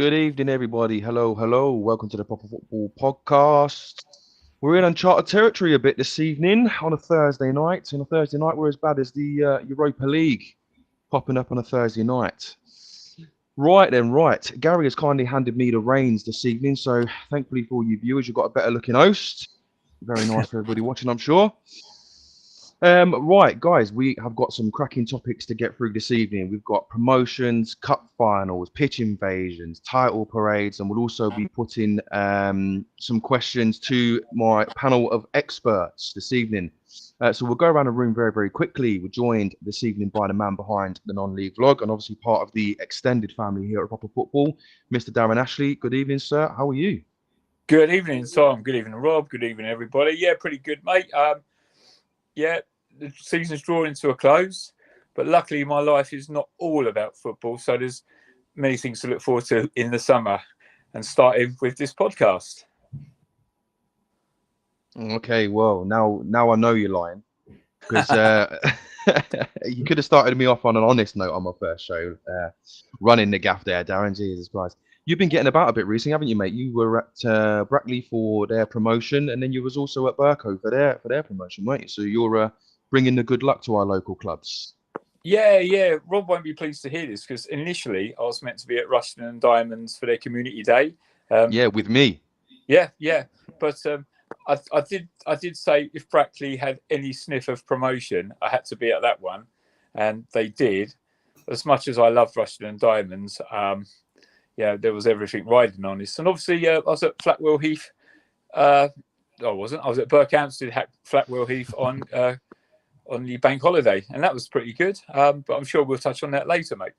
Good evening, everybody. Hello, hello. Welcome to the Proper Football Podcast. We're in uncharted territory a bit this evening on a Thursday night. On a Thursday night, we're as bad as the Europa League popping up on a Thursday night. Right then, right. Gary has kindly handed me the reins this evening, so thankfully for all you viewers, you've got a better looking host. Very nice for everybody watching, I'm sure. Right, guys, we have got some cracking topics to get through this evening. We've got promotions, cup finals, pitch invasions, title parades, and we'll also be putting some questions to my panel of experts this evening. So we'll go around the room very, very quickly. We're joined this evening by the man behind the non-league vlog and obviously part of the extended family here at Proper Football, Mr. Darren Ashley. Good evening, sir. How are you? Good evening, Tom. Good evening, Rob. Good evening, everybody. Yeah, pretty good, mate. Yeah, the season's drawing to a close, but luckily my life is not all about football, so there's many things to look forward to in the summer, and starting with this podcast. Okay, well, now I know you're lying because you could have started me off on an honest note on my first show, running the gaff there, Darren. Jesus Christ. You've been getting about a bit recently, haven't you, mate? You were at Brackley for their promotion, and then you was also at Burco for their promotion, weren't you? So you're bringing the good luck to our local clubs. Yeah. Rob won't be pleased to hear this because initially I was meant to be at Rushden and Diamonds for their community day. Yeah, with me. Yeah, but I did say if Brackley had any sniff of promotion, I had to be at that one, and they did. As much as I love Rushden and Diamonds, yeah, there was everything riding on this. And obviously, I was at Flatwell Heath. I wasn't. I was at Berkhamsted, Flatwell Heath on the bank holiday, and that was pretty good. But I'm sure we'll touch on that later, mate.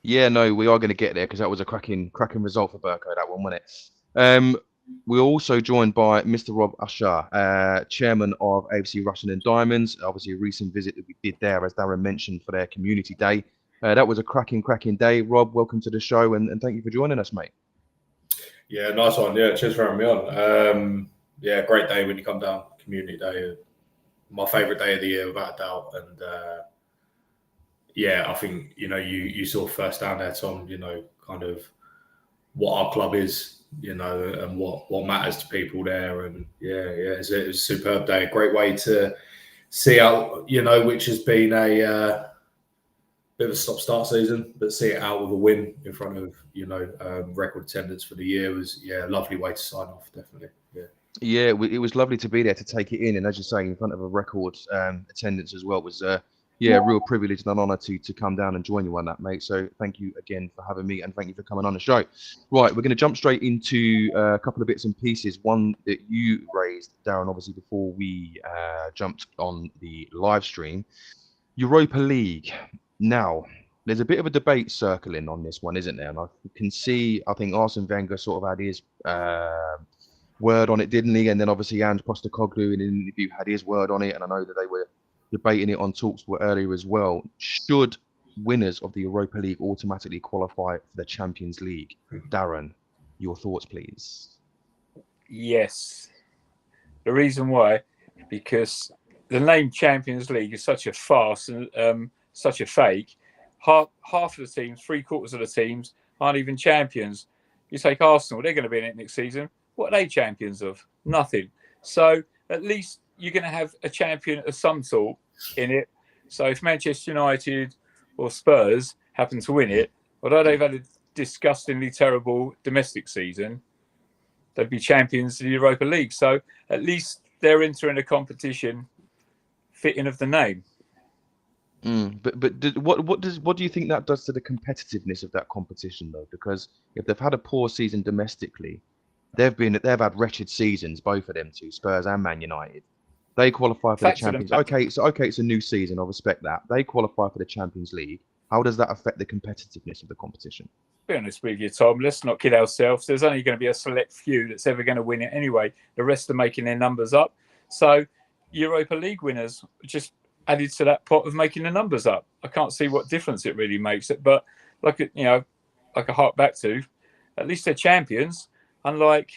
Yeah, no, we are going to get there because that was a cracking result for Burco, that one, wasn't it? We're also joined by Mr. Rob Usher, chairman of AFC Rushden and Diamonds. Obviously, a recent visit that we did there, as Darren mentioned, for their community day. That was a cracking day. Rob, welcome to the show, and thank you for joining us, mate. Yeah, nice one. Yeah, cheers for having me on. Yeah, great day when you come down, community day. My favourite day of the year, without a doubt. And yeah, I think, you saw first down there, Tom, kind of what our club is, and what matters to people there. And it was a superb day. Great way to see out, which has been a bit of a stop-start season, but see it out with a win in front of, record attendance for the year was, a lovely way to sign off, definitely. Yeah, it was lovely to be there to take it in, and as you say, in front of a record attendance as well. It was a real privilege and an honour to come down and join you on that, mate. So thank you again for having me, and thank you for coming on the show. Right, we're going to jump straight into a couple of bits and pieces. One that you raised, Darren, obviously before we jumped on the live stream, Europa League. Now, there's a bit of a debate circling on this one, isn't there? And I can see, I think Arsene Wenger sort of had his word on it, didn't he? And then obviously Ange Postecoglou in an interview had his word on it, and I know that they were debating it on Talksport earlier as well. Should winners of the Europa League automatically qualify for the Champions League? Darren, your thoughts, please. Yes. The reason why, because the name Champions League is such a farce and such a fake. Half of the teams, 3/4 of the teams, aren't even champions. You take Arsenal, they're going to be in it next season. What are they champions of? Nothing. So at least you're going to have a champion of some sort in it. So if Manchester United or Spurs happen to win it, although they've had a disgustingly terrible domestic season, they'd be champions of the Europa League. So at least they're entering a competition fitting of the name. But what do you think that does to the competitiveness of that competition, though? Because if they've had a poor season domestically, they've had wretched seasons, both of them two, Spurs and Man United. They qualify for the Champions. Okay, it's a new season. I respect that. They qualify for the Champions League. How does that affect the competitiveness of the competition? To be honest with you, Tom, let's not kid ourselves. There's only going to be a select few that's ever going to win it anyway. The rest are making their numbers up. So Europa League winners just added to that pot of making the numbers up. I can't see what difference it really makes it. But like I hark back to, at least they're champions. Unlike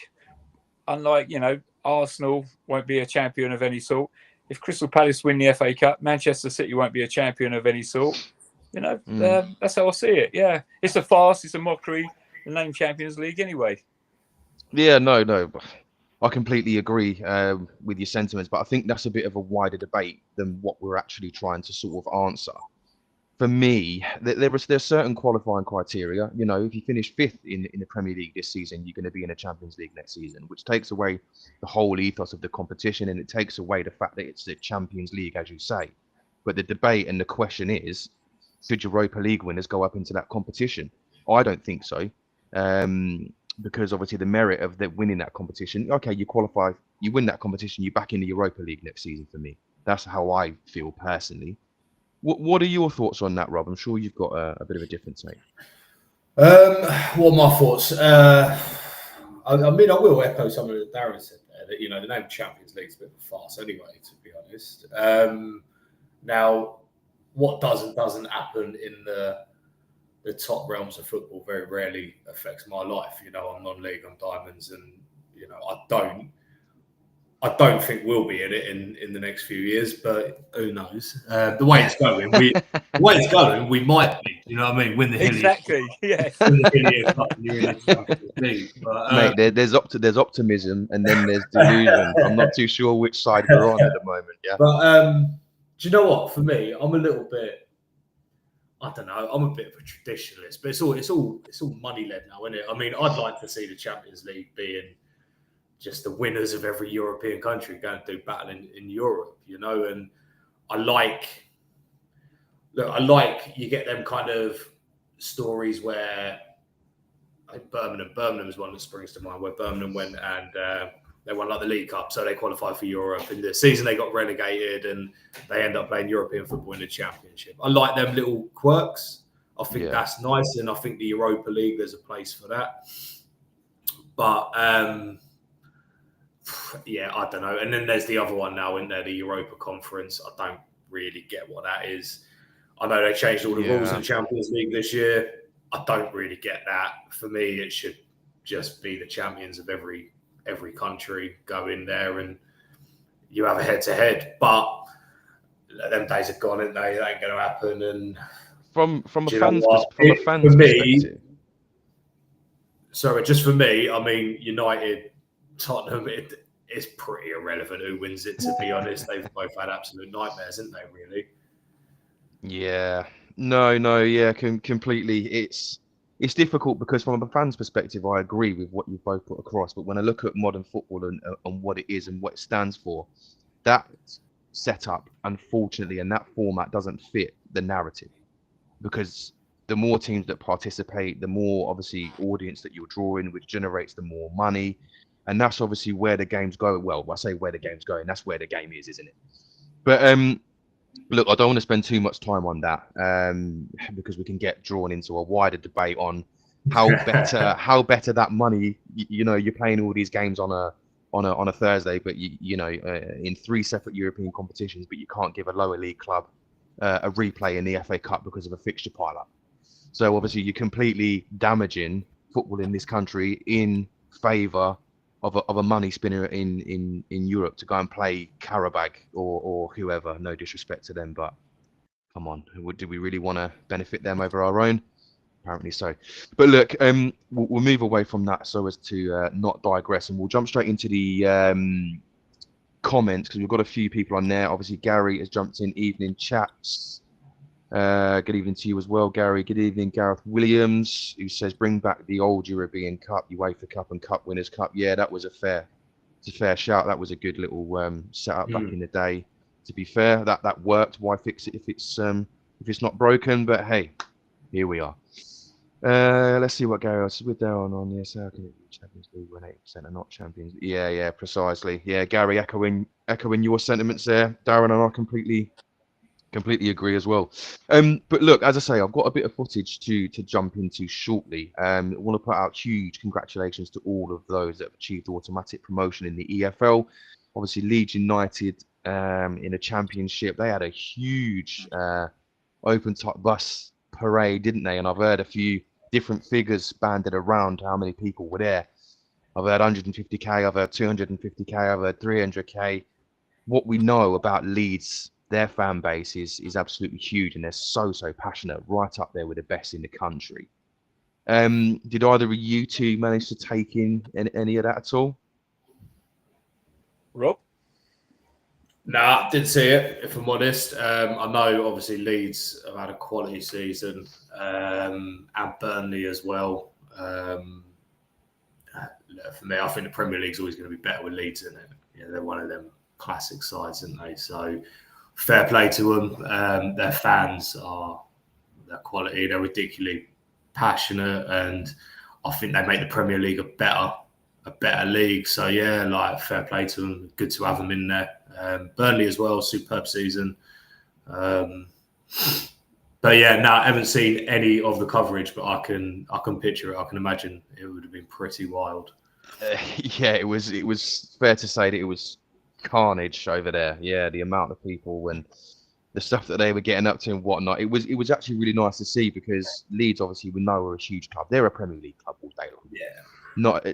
Arsenal won't be a champion of any sort. If Crystal Palace win the FA Cup, Manchester City won't be a champion of any sort. That's how I see it. Yeah, it's a farce. It's a mockery. the name Champions League anyway. Yeah, no. I completely agree with your sentiments, but I think that's a bit of a wider debate than what we're actually trying to sort of answer. For me, there's certain qualifying criteria. You know, if you finish fifth in the Premier League this season, you're going to be in a Champions League next season, which takes away the whole ethos of the competition, and it takes away the fact that it's the Champions League, as you say. But the debate and the question is, should Europa League winners go up into that competition? I don't think so, because obviously the merit of winning that competition. Okay, you qualify, you win that competition, you're back in the Europa League next season. For me, that's how I feel personally. What are your thoughts on that, Rob? I'm sure you've got a bit of a different take. What are my thoughts? I mean, I will echo some of the Darren said there that, you know, the name Champions League is a bit of a farce anyway, to be honest. Now, what doesn't happen in the top realms of football very rarely affects my life. You know, I'm non-league, I'm diamonds, and, you know, I don't think we'll be in it in the next few years, but who knows? The way it's going, we might be. You know what I mean? Win the exactly. Yes. Win the Hillier Cup and you're in the Champions League. But, mate, there's optimism and then there's delusion. I'm not too sure which side we're on at the moment. Yeah. But do you know what? For me, I'm a little bit. I don't know. I'm a bit of a traditionalist, but it's all money led now, isn't it? I mean, I'd like to see the Champions League being just the winners of every European country going to do battle in Europe, you know. And I like you get them kind of stories where Birmingham is one that springs to mind, where Birmingham went and they won like the League Cup, so they qualified for Europe. In the season they got relegated and they end up playing European football in the Championship. I like them little quirks. I think that's nice, and I think the Europa League, there's a place for that. But yeah, I don't know. And then there's the other one now, isn't there? The Europa Conference. I don't really get what that is. I know they changed all the rules in the Champions League this year. I don't really get that. For me, it should just be the champions of every country go in there and you have a head-to-head. But them days are gone, aren't they? That ain't going to happen. And from a fan's perspective. Sorry, just for me, I mean, United, Tottenham, it's pretty irrelevant who wins it, to be honest. They've both had absolute nightmares, haven't they, really? Yeah. No, completely. It's difficult because from a fan's perspective, I agree with what you both put across. But when I look at modern football and what it is and what it stands for, that setup, unfortunately, and that format doesn't fit the narrative. Because the more teams that participate, the more, obviously, audience that you're drawing, which generates the more money. And that's obviously where the game's going. Well, I say where the game's going. That's where the game is, isn't it? But look, I don't want to spend too much time on that because we can get drawn into a wider debate on how better that money. You know, you're playing all these games on a Thursday, but you know, in 3 separate European competitions, but you can't give a lower league club a replay in the FA Cup because of a fixture pile-up. So obviously, you're completely damaging football in this country in favour of a money spinner in Europe to go and play Karabag or whoever. No disrespect to them, but come on, do we really want to benefit them over our own? Apparently so. But look, we'll move away from that so as to not digress, and we'll jump straight into the comments because we've got a few people on there. Obviously, Gary has jumped in. Evening, chaps. Good evening to you as well, Gary. Good evening, Gareth Williams, who says bring back the old European Cup, UEFA Cup and Cup Winners' Cup. Yeah, that was a fair shout. That was a good little setup back in the day. To be fair, that worked. Why fix it if it's not broken? But hey, here we are. Let's see what Gary else is with there on. Yes, how can it be Champions League when 8% are not champions? Yeah, precisely. Yeah, Gary, echoing your sentiments there. Darren and I completely agree as well. But look, as I say, I've got a bit of footage to jump into shortly. I want to put out huge congratulations to all of those that have achieved automatic promotion in the EFL. Obviously, Leeds United in a championship, they had a huge open-top bus parade, didn't they? And I've heard a few different figures banded around how many people were there. I've heard 150k, I've heard 250k, I've heard 300k. What we know about Leeds, their fan base is absolutely huge, and they're so passionate, right up there with the best in the country. Did either of you two manage to take in any of that at all? Rob? Nah, didn't see it, if I'm honest. I know, obviously, Leeds have had a quality season, and Burnley as well. For me, I think the Premier League's always going to be better with Leeds in it. Yeah, they're one of them classic sides, aren't they? So fair play to them. Their fans are their quality. They're ridiculously passionate, and I think they make the Premier League a better league. So yeah, like fair play to them. Good to have them in there. Burnley as well, superb season. But yeah, no, I haven't seen any of the coverage, but I can picture it. I can imagine it would have been pretty wild. Yeah, it was fair to say that it was carnage over there. Yeah, the amount of people and the stuff that they were getting up to and whatnot. It was actually really nice to see, because Leeds, obviously, we know are a huge club. They're a Premier League club all day long. Yeah.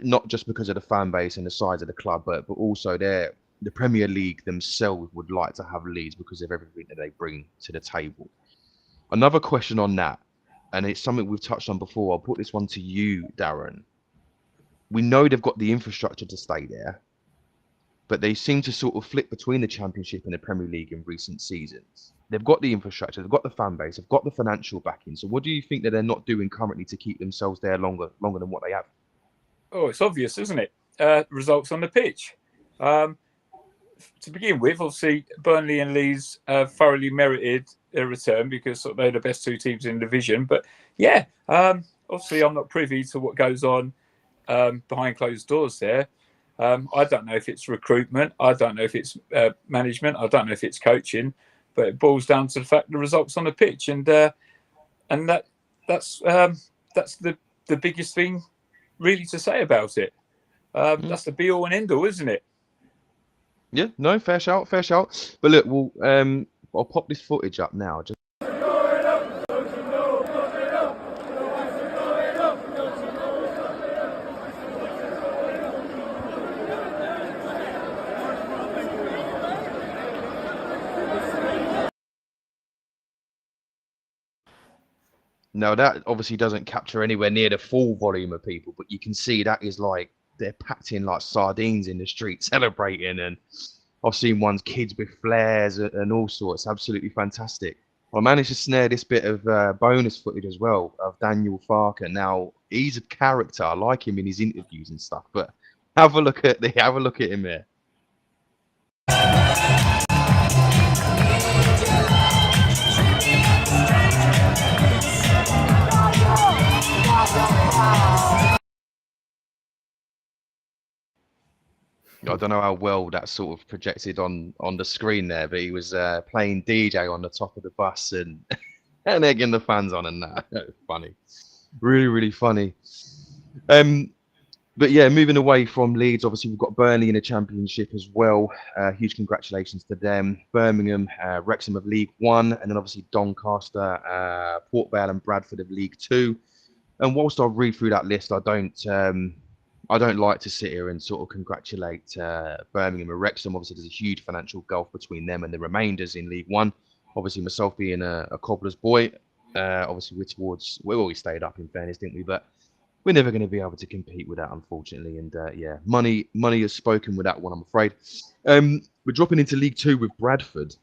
Not just because of the fan base and the size of the club, but also the Premier League themselves would like to have Leeds because of everything that they bring to the table. Another question on that, and it's something we've touched on before. I'll put this one to you, Darren. We know they've got the infrastructure to stay there, but they seem to sort of flip between the Championship and the Premier League in recent seasons. They've got the infrastructure, they've got the fan base, they've got the financial backing. So what do you think that they're not doing currently to keep themselves there longer than what they have? Oh, it's obvious, isn't it? Results on the pitch. To begin with, obviously, Burnley and Leeds thoroughly merited their return because they're the best two teams in the division. But yeah, obviously, I'm not privy to what goes on behind closed doors there. I don't know if it's recruitment. I don't know if it's management. I don't know if it's coaching. But it boils down to the fact the results on the pitch, and that's the biggest thing really to say about it. That's the be all and end all, isn't it? Yeah, no, fair shout. But look, I'll pop this footage up now. Now, that obviously doesn't capture anywhere near the full volume of people, but you can see that is like they're packed in like sardines in the street celebrating, and I've seen ones kids with flares and all sorts. Absolutely fantastic. I managed to snare this bit of bonus footage as well of Daniel Farker. Now, he's a character. I like him in his interviews and stuff, but have a look at him here. I don't know how well that sort of projected on the screen there, but he was playing DJ on the top of the bus and egging the fans on, and that. Funny, really funny. But yeah, moving away from Leeds, obviously we've got Burnley in the Championship as well. Huge congratulations to them. Birmingham, Wrexham of League One, and then obviously Doncaster, Port Vale, and Bradford of League Two. And whilst I read through that list, I don't like to sit here and sort of congratulate Birmingham and Wrexham. Obviously, there's a huge financial gulf between them and the remainders in League One. Obviously, myself being a cobbler's boy, obviously we always stayed up, in fairness, didn't we? But we're never going to be able to compete with that, unfortunately. And yeah, money has spoken with that one, I'm afraid. We're dropping into League Two with Bradford.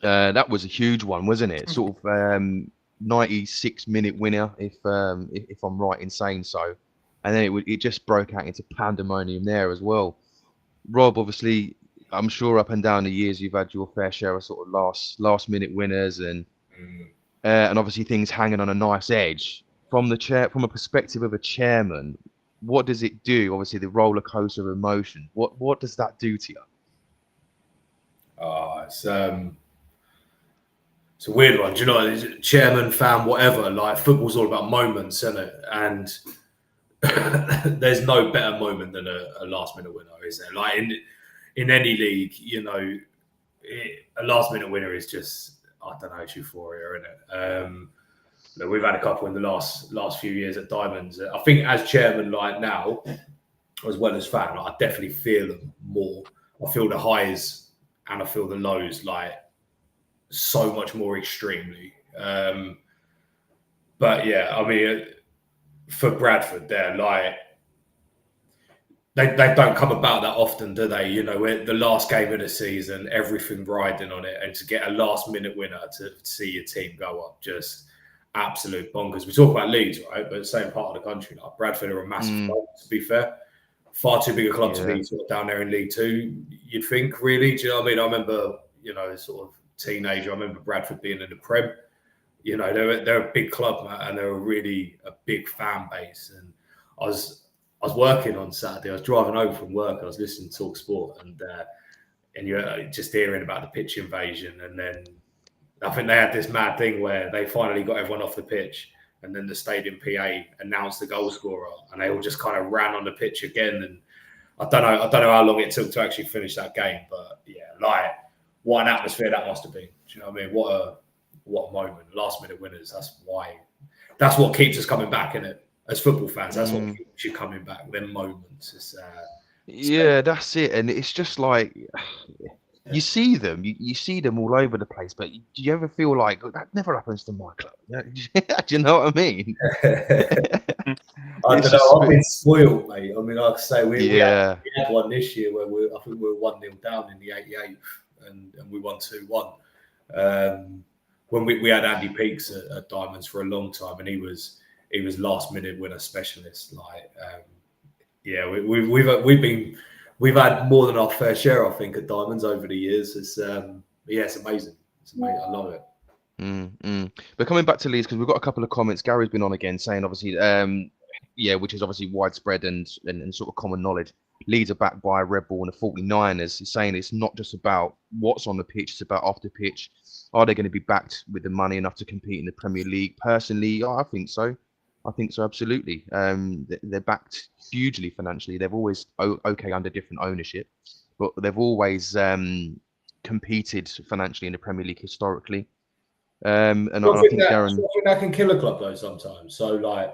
That was a huge one, wasn't it? Sort of 96-minute winner, if I'm right in saying so. And then it just broke out into pandemonium there as well. Rob, obviously, I'm sure up and down the years you've had your fair share of sort of last minute winners and obviously things hanging on a nice edge. From a perspective of a chairman, what does it do? Obviously, the roller coaster of emotion. What does that do to you? It's a weird one. Do you know, chairman, fan, whatever. Like, football's all about moments, isn't it? And there's no better moment than a last minute winner, is there? Like in any league, you know, a last minute winner is just, I don't know, it's euphoria, isn't it? We've had a couple in the last few years at Diamonds. I think as chairman, like now, as well as fan, I definitely feel them more. I feel the highs and I feel the lows, like so much more extremely. But yeah, I mean, for Bradford, they're like they don't come about that often, do they? You know, the last game of the season, everything riding on it, and to get a last minute winner to see your team go up, just absolute bonkers. We talk about Leeds, right? But the same part of the country, like Bradford are a massive club, to be fair. Far too big a club to be sort of down there in League Two, you'd think, really. Do you know what I mean? I remember, you know, sort of teenager, I remember Bradford being in the Prem. You know, they're a big club, man, and they're really a big fan base. And I was working on Saturday. I was driving home from work. I was listening to Talk Sport, and you're just hearing about the pitch invasion. And then I think they had this mad thing where they finally got everyone off the pitch, and then the stadium PA announced the goal scorer, and they all just kind of ran on the pitch again. And I don't know how long it took to actually finish that game, but yeah, like what an atmosphere that must have been. Do you know what I mean? What a moment! Last minute winners. That's what keeps us coming back, isn't it? As football fans, that's what keeps you coming back. Them moments. Yeah, that's it. And it's just like you see them, you see them all over the place. But do you ever feel like that never happens to my club? Do you know what I mean? I don't know. I've been spoiled, mate. I mean, like I say, we had one this year where I think we were 1-0 down in the 88th, and we won 2-1. When we had Andy Peaks at Diamonds for a long time, and he was last minute winner specialist. Like, we've had more than our fair share, I think, at Diamonds over the years. It's amazing. It's amazing. I love it. But coming back to Leeds, because we've got a couple of comments. Gary's been on again saying, obviously, which is obviously widespread and sort of common knowledge. Leeds are backed by Red Bull and the 49ers. He's saying it's not just about what's on the pitch, it's about off the pitch. Are they going to be backed with the money enough to compete in the Premier League? Personally, I think so. Absolutely. They're backed hugely financially. They've always, okay, under different ownership, but they've always competed financially in the Premier League historically. And I think that can kill a club though sometimes. So, like,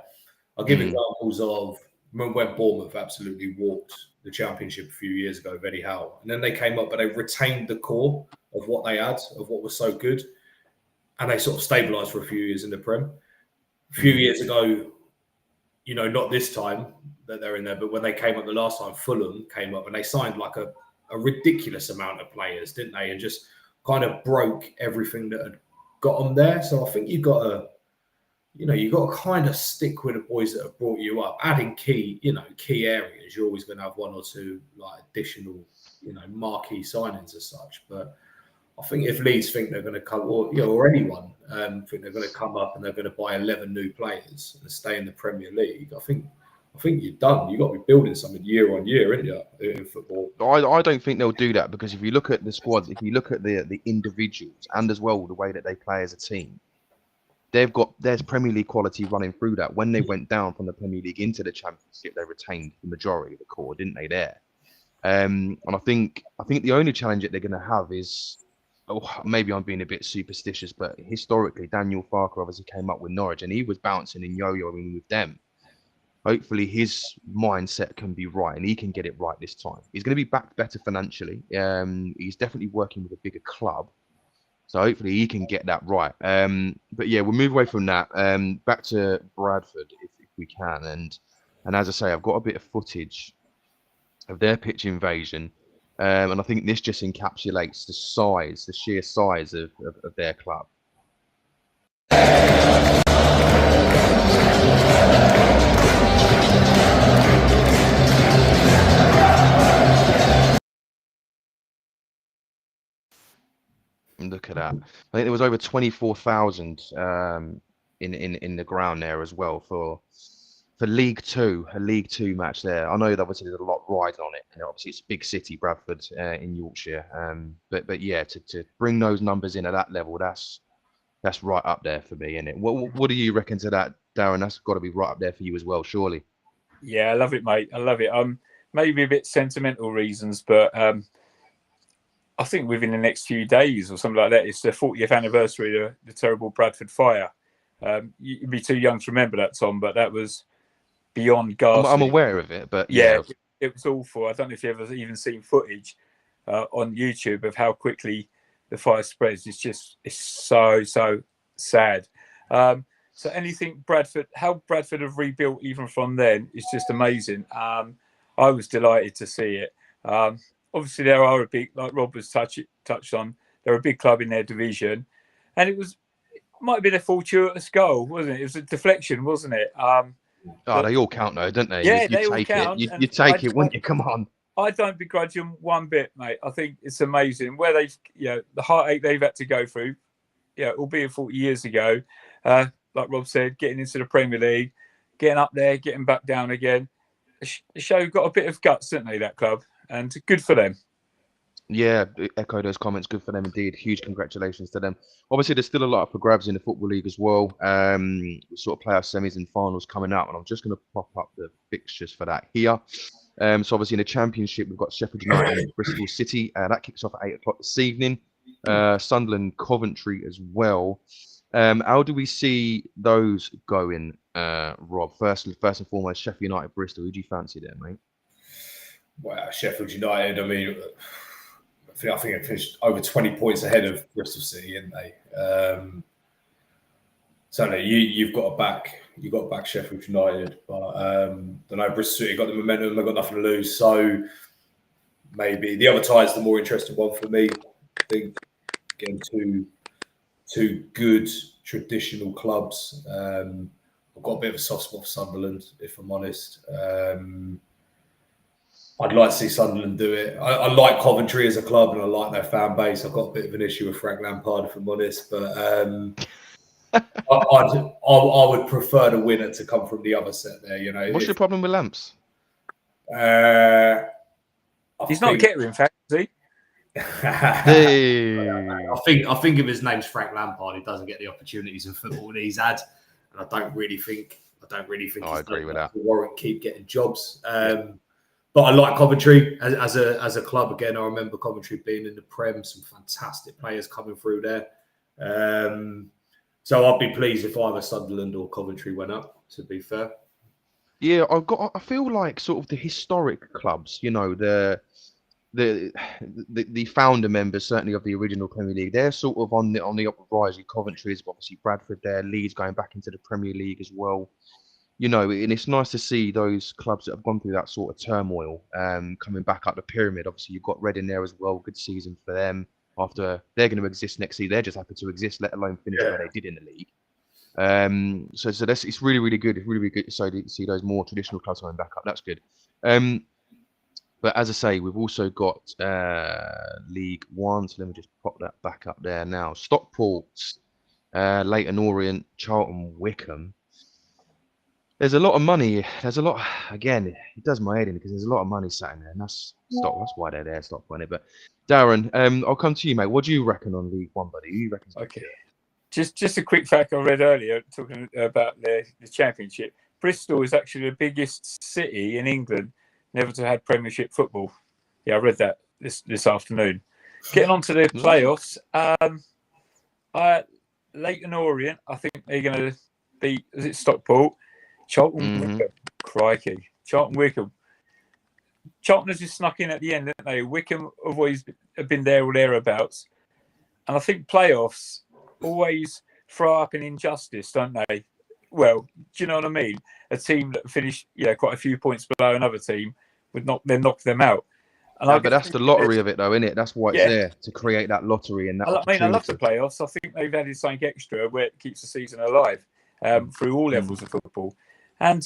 I'll give examples of when Bournemouth absolutely walked the Championship a few years ago with Eddie Howe, and then they came up, but they retained the core of what they had, of what was so good, and they sort of stabilised for a few years in the Prem. A few years ago, you know, not this time that they're in there, but when they came up the last time, Fulham came up and they signed like a ridiculous amount of players, didn't they? And just kind of broke everything that had got them there. So I think you've got to kind of stick with the boys that have brought you up. Adding key areas, you're always going to have one or two like additional, marquee signings as such. But I think if Leeds think they're going to come, or anyone think they're going to come up and they're going to buy 11 new players and stay in the Premier League, I think you're done. You've got to be building something year on year, isn't you, in football? I don't think they'll do that, because if you look at the squads, if you look at the individuals, and as well the way that they play as a team, there's Premier League quality running through that. When they went down from the Premier League into the Championship, they retained the majority of the core, didn't they? There, and I think the only challenge that they're going to have is, maybe I'm being a bit superstitious, but historically, Daniel Farke obviously came up with Norwich, and he was bouncing and yo-yoing with them. Hopefully, his mindset can be right, and he can get it right this time. He's going to be backed better financially. He's definitely working with a bigger club, so hopefully he can get that right. But yeah, we'll move away from that. Back to Bradford, if we can. And as I say, I've got a bit of footage of their pitch invasion. And I think this just encapsulates the sheer size of their club. Look at that. I think there was over 24,000 in the ground there as well for League Two, a League Two match there. I know that obviously there's a lot riding on it. Obviously it's a big city, Bradford, in Yorkshire. But yeah, to bring those numbers in at that level, that's right up there for me, isn't it? What do you reckon to that, Darren? That's got to be right up there for you as well, surely. Yeah, I love it, mate. I love it. Maybe a bit sentimental reasons, but I think within the next few days or something like that, it's the 40th anniversary of the terrible Bradford fire. You'd be too young to remember that, Tom, but that was beyond ghastly. I'm aware of it, but yeah, it was awful. I don't know if you've ever even seen footage on YouTube of how quickly the fire spreads. It's so sad. So anything Bradford, how Bradford have rebuilt even from then is just amazing. I was delighted to see it. Obviously, there are a big, like Rob was touched on, they're a big club in their division, and it might have been a fortuitous goal, wasn't it? It was a deflection, wasn't it? They all count though, don't they? Yeah, You they all take count. it. You take it, wouldn't you? Come on. I don't begrudge them one bit, mate. I think it's amazing where they've, the heartache they've had to go through, albeit 40 years ago. Like Rob said, getting into the Premier League, getting up there, getting back down again. The show got a bit of guts, didn't they, that club? And good for them. Yeah, echo those comments. Good for them indeed. Huge congratulations to them. Obviously, there's still a lot for grabs in the Football League as well. Sort of playoff semis and finals coming up, and I'm just going to pop up the fixtures for that here. So obviously in the Championship, we've got Sheffield United and Bristol City. That kicks off at 8 o'clock this evening. Sunderland, Coventry as well. How do we see those going, Rob? First and foremost, Sheffield United, Bristol. Who do you fancy there, mate? Well, Sheffield United, I mean, I think they finished over 20 points ahead of Bristol City, didn't they? So you've got to back Sheffield United, but I don't know, Bristol City got the momentum, they've got nothing to lose. So maybe the other tie is the more interesting one for me. I think again, two good traditional clubs. I've got a bit of a soft spot for Sunderland, if I'm honest. I'd like to see Sunderland do it. I like Coventry as a club and I like their fan base. I've got a bit of an issue with Frank Lampard, if I'm honest, but I would prefer the winner to come from the other set there. What's your problem with Lamps? He's not a getter, in fact, is he? I think if his name's Frank Lampard, he doesn't get the opportunities in football that he's had, and I don't really think. I agree with that. Warren keep getting jobs. But I like Coventry as a club. Again, I remember Coventry being in the Prem, some fantastic players coming through there. So I'd be pleased if either Sunderland or Coventry went up, to be fair. Yeah, I feel like sort of the historic clubs, the founder members, certainly of the original Premier League, they're sort of on the upward rise. Coventry is obviously Bradford there, Leeds going back into the Premier League as well. And it's nice to see those clubs that have gone through that sort of turmoil coming back up the pyramid. Obviously, you've got Reading there as well. Good season for them. After they're going to exist next season, they're just happy to exist, let alone finish where they did in the league. So it's really, really good. It's really, really good to see those more traditional clubs coming back up. That's good. But as I say, we've also got League One. So let me just pop that back up there now. Stockport, Leyton Orient, Charlton, Wycombe. There's a lot of money. There's a lot. Again, it does my head in because there's a lot of money sat in there, and that's why they're there. Stockport, but Darren, I'll come to you, mate. What do you reckon on League One, buddy? Who you reckon? Okay. Just a quick fact I read earlier talking about the Championship. Bristol is actually the biggest city in England never to have Premiership football. Yeah, I read that this afternoon. Getting on to the playoffs, Leyton Orient, I think they're going to beat, is it Stockport? Charlton Wycombe. Crikey. Charlton Wycombe. Charlton has just snuck in at the end, didn't they? Wycombe have always been there or thereabouts. And I think playoffs always throw up an injustice, don't they? Well, do you know what I mean? A team that finished quite a few points below another team would knock them out. And but that's the lottery of it, though, isn't it? That's why it's there, to create that lottery and that. I love the playoffs. I think they've added something extra where it keeps the season alive through all levels of football. And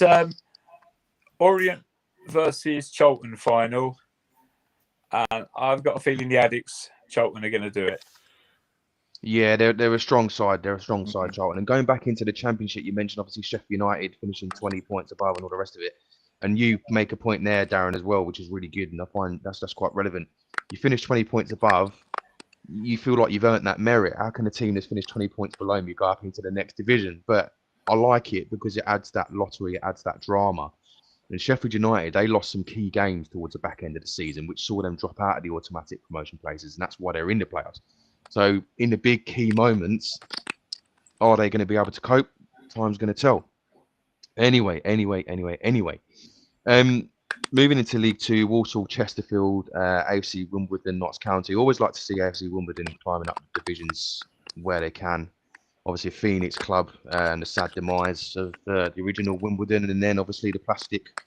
Orient versus Charlton final. And I've got a feeling the Addicts, Charlton, are going to do it. Yeah, they're a strong side. They're a strong side, Charlton. And going back into the Championship, you mentioned obviously Sheffield United finishing 20 points above and all the rest of it. And you make a point there, Darren, as well, which is really good. And I find that's quite relevant. You finish 20 points above, you feel like you've earned that merit. How can a team that's finished 20 points below you go up into the next division? But I like it because it adds that lottery, it adds that drama. And Sheffield United, they lost some key games towards the back end of the season, which saw them drop out of the automatic promotion places. And that's why they're in the playoffs. So in the big key moments, are they going to be able to cope? Time's going to tell. Anyway. Moving into League Two, Walsall, Chesterfield, AFC Wimbledon, Notts County. Always like to see AFC Wimbledon climbing up the divisions where they can. obviously Phoenix Club and the sad demise of the original Wimbledon, and then obviously the plastic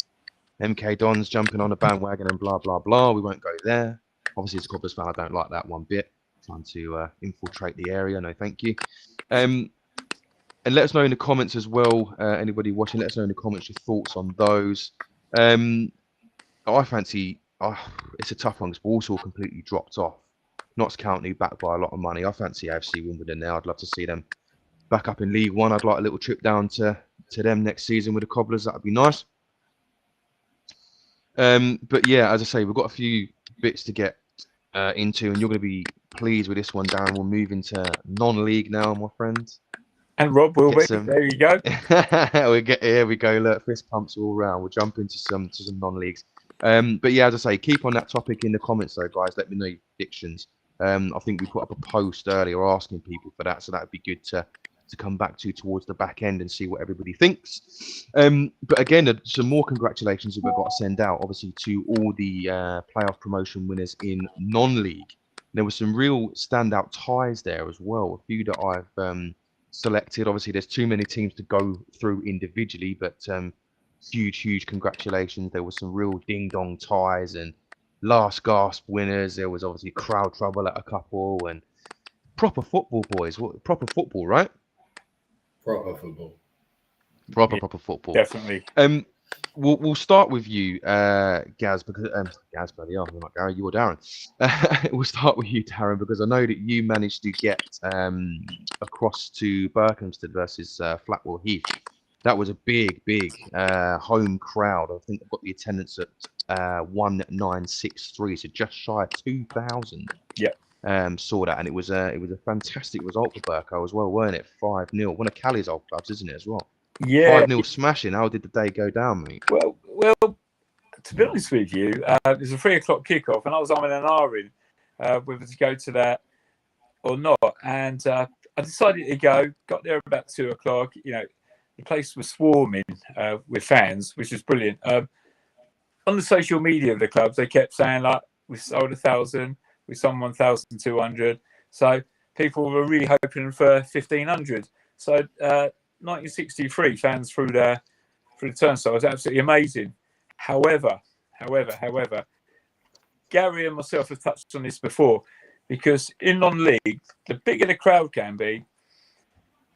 MK Dons jumping on the bandwagon and blah blah blah. We won't go there. Obviously, as a Cobblers fan, I don't like that one bit. Trying to infiltrate the area, no, thank you. And let us know in the comments as well. Anybody watching, let us know in the comments your thoughts on those. I fancy. It's a tough one because Walsall completely dropped off. Notts County backed by a lot of money. I fancy AFC Wimbledon now. I'd love to see them back up in League One. I'd like a little trip down to them next season with the Cobblers. That'd be nice. But yeah, as I say, we've got a few bits to get into, and you're going to be pleased with this one, Darren. We'll move into non-league now, my friends. And Rob will be. There you go. Here we go. Look, fist pumps all round. We'll jump into some non-leagues. But yeah, as I say, keep on that topic in the comments, though, guys. Let me know your predictions. I think we put up a post earlier asking people for that, so that would be good to come back to towards the back end and see what everybody thinks. But again, some more congratulations that we've got to send out, obviously, to all the playoff promotion winners in non-league. There were some real standout ties there as well. A few that I've selected. Obviously, there's too many teams to go through individually, but huge congratulations. There were some real ding-dong ties and last gasp winners. There was obviously crowd trouble at a couple and proper football, boys. Proper football, right? Proper football. Proper football. Definitely. We'll start with you, Gaz, because Gaz, bloody hell, I'm not Gary, you or Darren. We'll start with you, Darren, because I know that you managed to get across to Berkhamsted versus Flatwell Heath. That was a big home crowd. I think I've got the attendance at 1963, so just shy of 2,000. Yeah. Saw that, and it was a fantastic result for Burko as well, weren't it? 5-0. One of Callie's old clubs, isn't it, as well? Yeah. 5-0 smashing. How did the day go down, mate? Well, to be honest with you, it was a 3 o'clock kickoff, and I was on an R-in whether to go to that or not. And I decided to go. Got there about 2 o'clock. You know, the place was swarming with fans, which was brilliant. On the social media of the clubs, they kept saying, like, we sold 1,000, we sold 1,200. So people were really hoping for 1,500. So 1963 fans through the turnstile was absolutely amazing. However, Gary and myself have touched on this before, because in non-league, the bigger the crowd can be,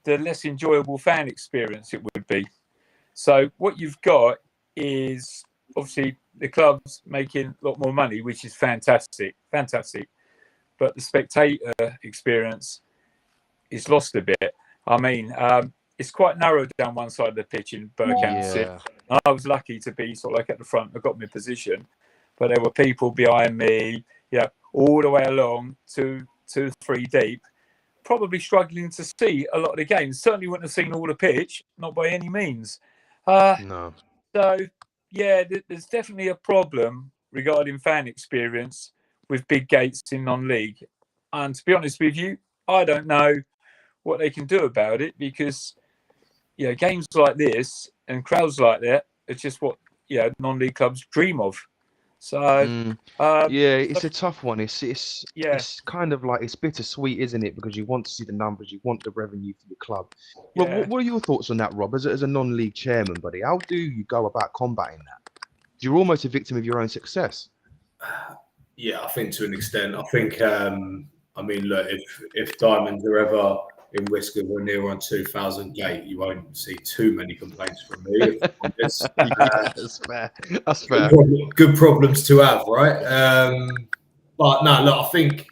the less enjoyable fan experience it would be. So what you've got is obviously the club's making a lot more money, which is fantastic. But the spectator experience is lost a bit. I mean, it's quite narrow down one side of the pitch in Berkhamsted. Yeah. I was lucky to be sort of like at the front. I got my position, but there were people behind me, all the way along, 2, 3 deep, probably struggling to see a lot of the games. Certainly wouldn't have seen all the pitch, not by any means. No. So, yeah, there's definitely a problem regarding fan experience with big gates in non-league. And to be honest with you, I don't know what they can do about it, because games like this and crowds like that are just what non-league clubs dream of. So it's a tough one. It's kind of like, it's bittersweet, isn't it? Because you want to see the numbers, you want the revenue for the club. Well, what are your thoughts on that, Rob? As a non-league chairman, buddy, how do you go about combating that? You're almost a victim of your own success. Yeah, I think to an extent. I think, I mean, look, if Diamonds are ever in Whiskers or near on 2,000 gate, you won't see too many complaints from me. That's fair. That's fair. Good problems to have, right? But no, look, I think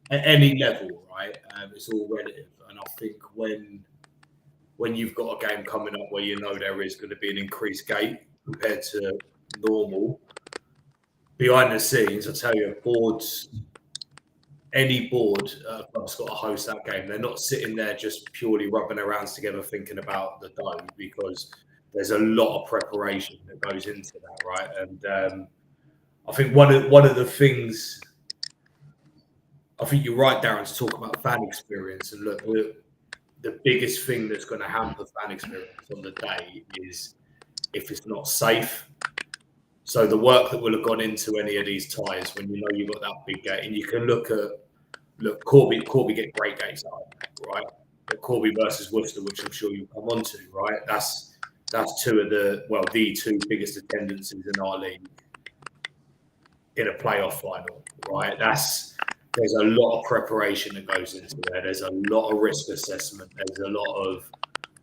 at any level, right, it's all relative. And I think when you've got a game coming up where you know there is going to be an increased gate compared to normal, behind the scenes, I tell you, any board club's got to host that game. They're not sitting there just purely rubbing their hands together thinking about the dome, because there's a lot of preparation that goes into that, right? And I think one of the things, I think you're right, Darren, to talk about fan experience. And look, the biggest thing that's going to hamper fan experience on the day is if it's not safe. So the work that will have gone into any of these ties, when you know you've got that big gate, and you can look, Corby get great gates out, right? Corby versus Worcester, which I'm sure you'll come on to, right? That's two of the two biggest attendances in our league in a playoff final, right? There's a lot of preparation that goes into there. There's a lot of risk assessment. There's a lot of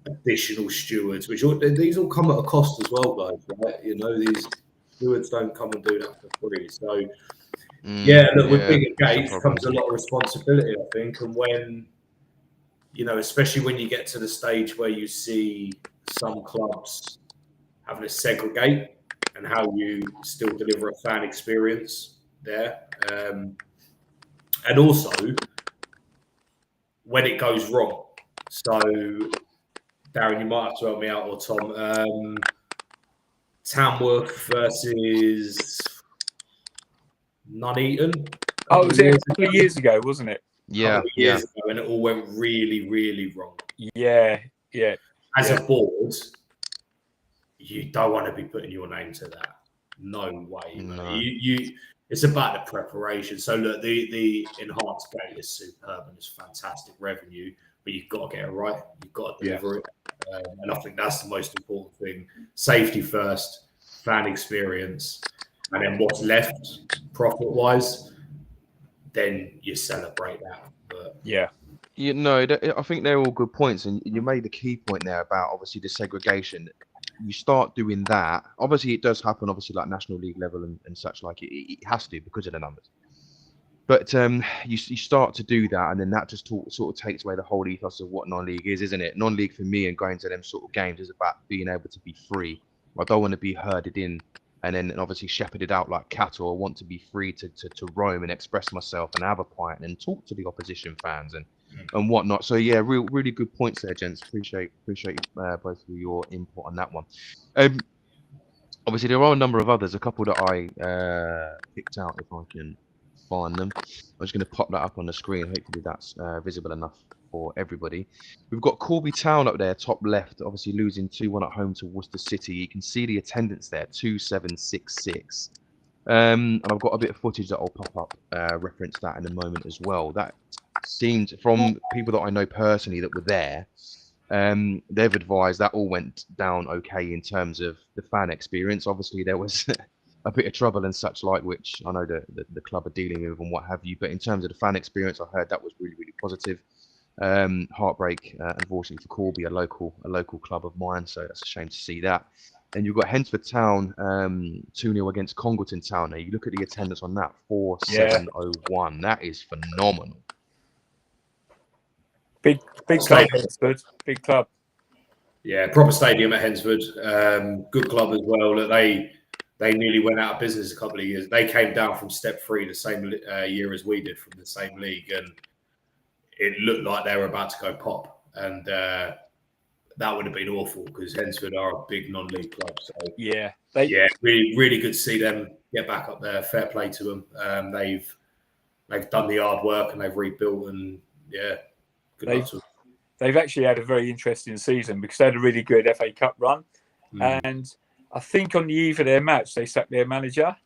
additional stewards, these all come at a cost as well, guys, right? You know, these stewards don't come and do that for free. So, with bigger gates comes a lot of responsibility, I think. And when, you know, especially when you get to the stage where you see some clubs having to segregate and how you still deliver a fan experience there. And also when it goes wrong. So, Darren, you might have to help me out, or Tom. Tamworth versus Nuneaton. Oh, it was a couple of years ago, wasn't it? Yeah, years ago, and it all went really, really wrong. Yeah. As a board, you don't want to be putting your name to that. No way. No. It's about the preparation. So look, the enhanced gate is superb and it's fantastic revenue, but you've got to get it right. You've got to deliver it. And I think that's the most important thing. Safety first, fan experience, and then what's left profit-wise, then you celebrate that. But I think they're all good points, and you made the key point there about obviously the segregation. You start doing that. Obviously, it does happen. Obviously, like National League level and such like it has to because of the numbers. But you start to do that, and then that just sort of takes away the whole ethos of what non-league is, isn't it? Non-league for me and going to them sort of games is about being able to be free. I don't want to be herded in and then obviously shepherded out like cattle. I want to be free to roam and express myself and have a pint and talk to the opposition fans and whatnot. So yeah, really good points there, gents. Appreciate both of your input on that one. Obviously there are a number of others, a couple that I picked out if I can find them. I'm just going to pop that up on the screen. Hopefully that's visible enough for everybody. We've got Corby Town up there, top left, obviously losing 2-1 at home to Worcester City. You can see the attendance there, 2766. And I've got a bit of footage that I'll pop up, reference that in a moment as well. That seemed, from people that I know personally that were there, they've advised that all went down okay in terms of the fan experience. Obviously there was a bit of trouble and such like, which I know the club are dealing with and what have you, but in terms of the fan experience, I heard that was really positive. Heartbreak, unfortunately for Corby, a local club of mine, so that's a shame to see that. And you've got Hensford Town 2-0 against Congleton Town. Now you look at the attendance on that, 4701. That is phenomenal. Big club, Hensford. Big club. Yeah, proper stadium at Hensford. Good club as well. That they nearly went out of business a couple of years. They came down from Step 3 the same year as we did from the same league, and it looked like they were about to go pop. And that would have been awful because Hensford are a big non-league club. So really good to see them get back up there. Fair play to them. They've done the hard work and they've rebuilt, and good luck to them. They've actually had a very interesting season because they had a really good FA Cup run, and I think on the eve of their match they sacked their manager,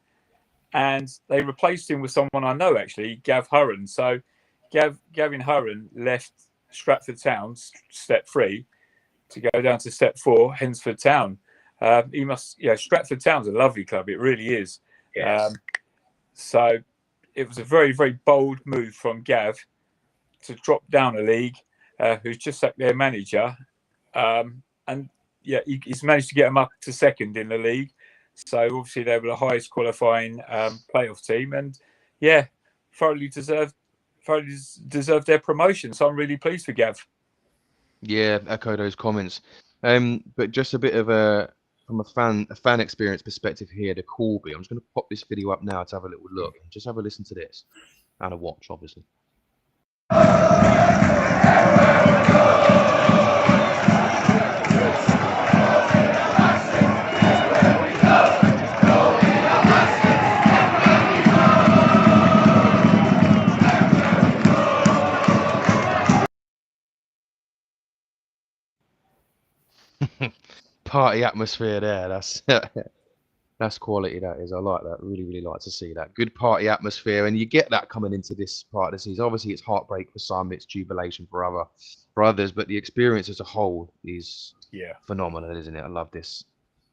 and they replaced him with someone I know actually, Gav Hurren. So Gavin Hurren left Stratford Town, Step 3, to go down to Step 4, Hensford Town. Stratford Town's a lovely club. It really is. Yes. So it was a very, very bold move from Gav to drop down a league, who's just sacked their manager. He's managed to get them up to second in the league. So obviously they were the highest qualifying playoff team, and thoroughly deserved their promotion. So I'm really pleased for Gav. Yeah, echo those comments. But just a bit of from a fan experience perspective here, the Corby. I'm just going to pop this video up now to have a little look and just have a listen to this and a watch, obviously. Party atmosphere there. That's That's quality, that is. I like that. Really, really like to see that. Good party atmosphere, and you get that coming into this part of the season. Obviously, it's heartbreak for some, it's jubilation for others, but the experience as a whole is Yeah. phenomenal, isn't it? I love this.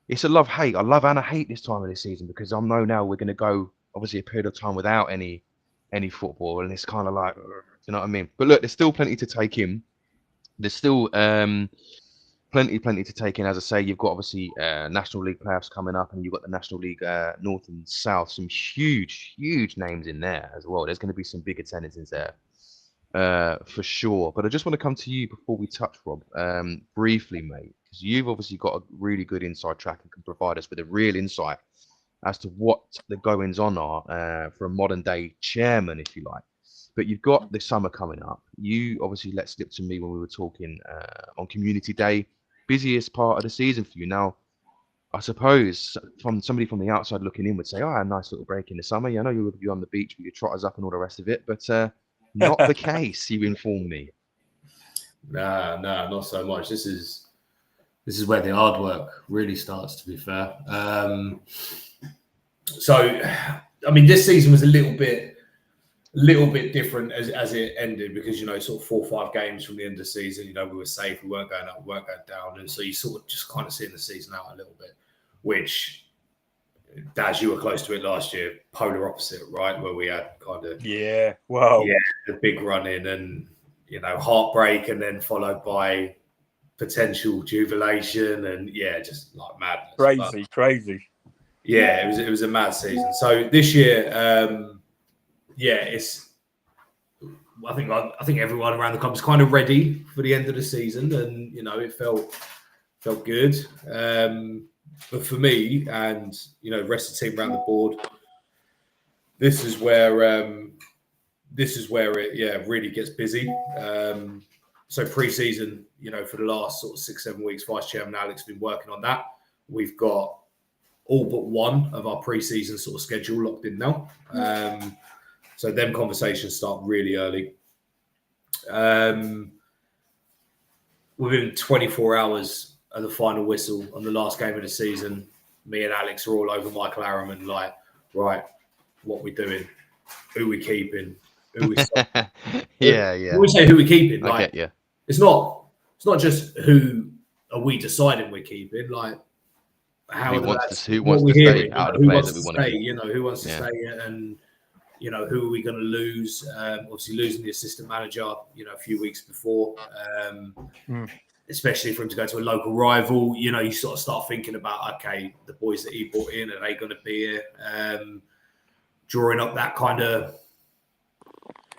It's a love hate. I love and I hate this time of the season because I know now we're going to go obviously a period of time without any football, and it's kind of like, you know what I mean? But look, there's still plenty to take in. There's still plenty to take in. As I say, you've got obviously National League playoffs coming up, and you've got the National League North and South. Some huge names in there as well. There's going to be some big attendances there for sure. But I just want to come to you before we touch, Rob, briefly, mate, because you've obviously got a really good inside track and can provide us with a real insight as to what the goings on are for a modern day chairman, if you like. But you've got the summer coming up. You obviously let slip to me when we were talking on Community Day, busiest part of the season for you. Now, I suppose from somebody from the outside looking in would say, "Oh, a nice little break in the summer. Yeah, I know you're on the beach with your trotters up and all the rest of it," but not the case. You informed me. Nah, not so much. This is where the hard work really starts, to be fair. So, I mean, this season was a little bit different as it ended because, you know, sort of 4 or 5 games from the end of the season, you know, we were safe, we weren't going up, we weren't going down. And so you sort of just kind of seeing the season out a little bit, which, Daz, you were close to it last year, polar opposite, right? Where we had kind of, the big run in and, you know, heartbreak and then followed by potential jubilation and, just like madness. Crazy. Yeah, it was a mad season. So this year, it's. I think everyone around the club was kind of ready for the end of the season, and you know it felt good. But for me, and you know, the rest of the team around the board, this is where it really gets busy. So pre-season, you know, for the last sort of 6-7 weeks, Vice Chairman Alex has been working on that. We've got all but one of our pre-season sort of schedule locked in now. So them conversations start really early. Within 24 hours of the final whistle on the last game of the season, me and Alex are all over Michael Harriman, like, right, what we doing? Who we keeping? Who we Yeah. When we say who we keeping, like, I get you. It's not just who are we deciding we're keeping, like how who wants to stay out of the players that we want to keep? You know, who wants to stay, and you know, who are we going to lose? Obviously, losing the assistant manager, you know, a few weeks before, especially for him to go to a local rival. You know, you sort of start thinking about, okay, the boys that he brought in, are they going to be here? Drawing up that kind of.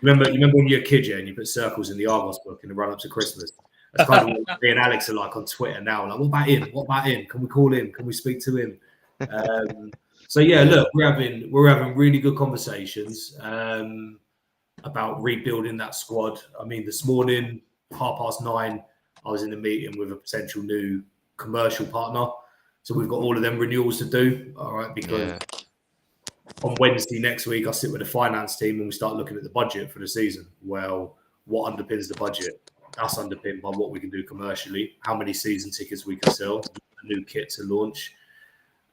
Remember when you're a kid, and you put circles in the Argos book in the run up to Christmas. That's kind of what me and Alex are like on Twitter now. Like, what about him? What about him? Can we call him? Can we speak to him? So look, we're having really good conversations about rebuilding that squad. I mean, this morning, 9:30, I was in a meeting with a potential new commercial partner. So we've got all of them renewals to do. All right, because on Wednesday next week, I sit with the finance team and we start looking at the budget for the season. Well, what underpins the budget? That's underpinned by what we can do commercially, how many season tickets we can sell, a new kit to launch.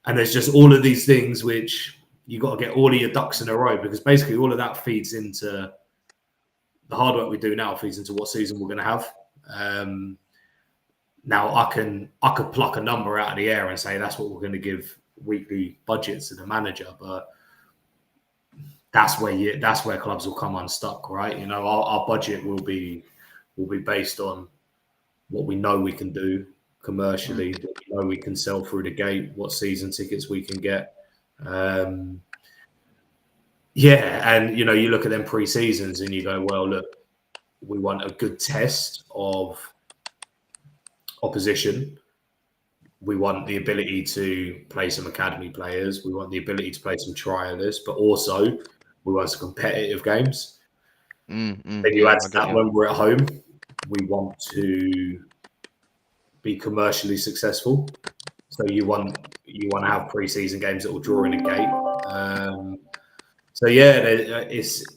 And there's just all of these things which you got to get all of your ducks in a row, because basically all of that feeds into the hard work we do now, feeds into what season we're going to have. Now I could pluck a number out of the air and say that's what we're going to give weekly budgets to the manager, but that's where clubs will come unstuck, right? You know, our budget will be based on what we know we can do commercially, what we know we can sell through the gate, what season tickets we can get. And you know, you look at them pre-seasons and you go, well, look, we want a good test of opposition. We want the ability to play some academy players. We want the ability to play some trialists, but also we want some competitive games. Then you add to that when we're at home, we want to be commercially successful. So you want to have pre-season games that will draw in a gate.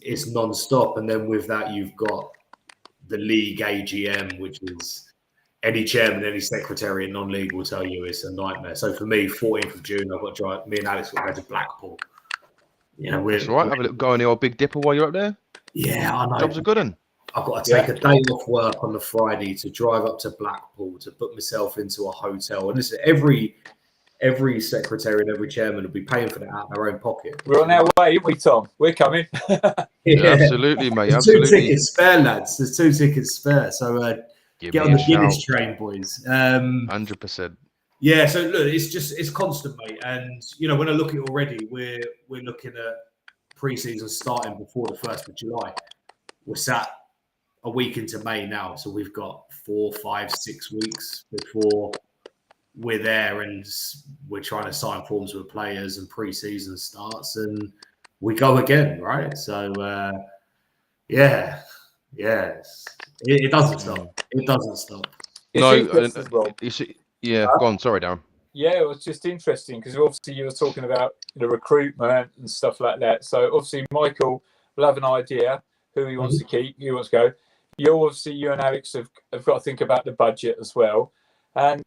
It's non-stop. And then with that, you've got the league AGM, which is any chairman, any secretary in non-league will tell you it's a nightmare. So for me, 14th of June, I've got to drive. Me and Alex got to go to Blackpool. You know, That's all right. Have a little go on the old Big Dipper while you're up there. Yeah, I know. Job's a good one. I've got to take a day off work on the Friday to drive up to Blackpool to put myself into a hotel. And listen, every secretary and every chairman will be paying for that out of their own pocket. We're on our way, aren't we, Tom? We're coming. Yeah, absolutely, mate. There's Absolutely. 2 tickets spare, lads. There's 2 tickets spare. So get on the Guinness train, boys. 100%. Yeah, so look, it's constant, mate. And you know, when I look at it already, we're looking at pre-season starting before the 1st of July. We're sat a week into May now, so we've got 4, 5, 6 weeks before we're there, and we're trying to sign forms with players, and pre-season starts, and we go again, right? So it doesn't stop. It doesn't stop. Yeah, go on. Sorry, Darren. Yeah, it was just interesting because obviously you were talking about the recruitment and stuff like that. So obviously Michael will have an idea who he wants to keep, who wants to go. You and Alex have got to think about the budget as well, and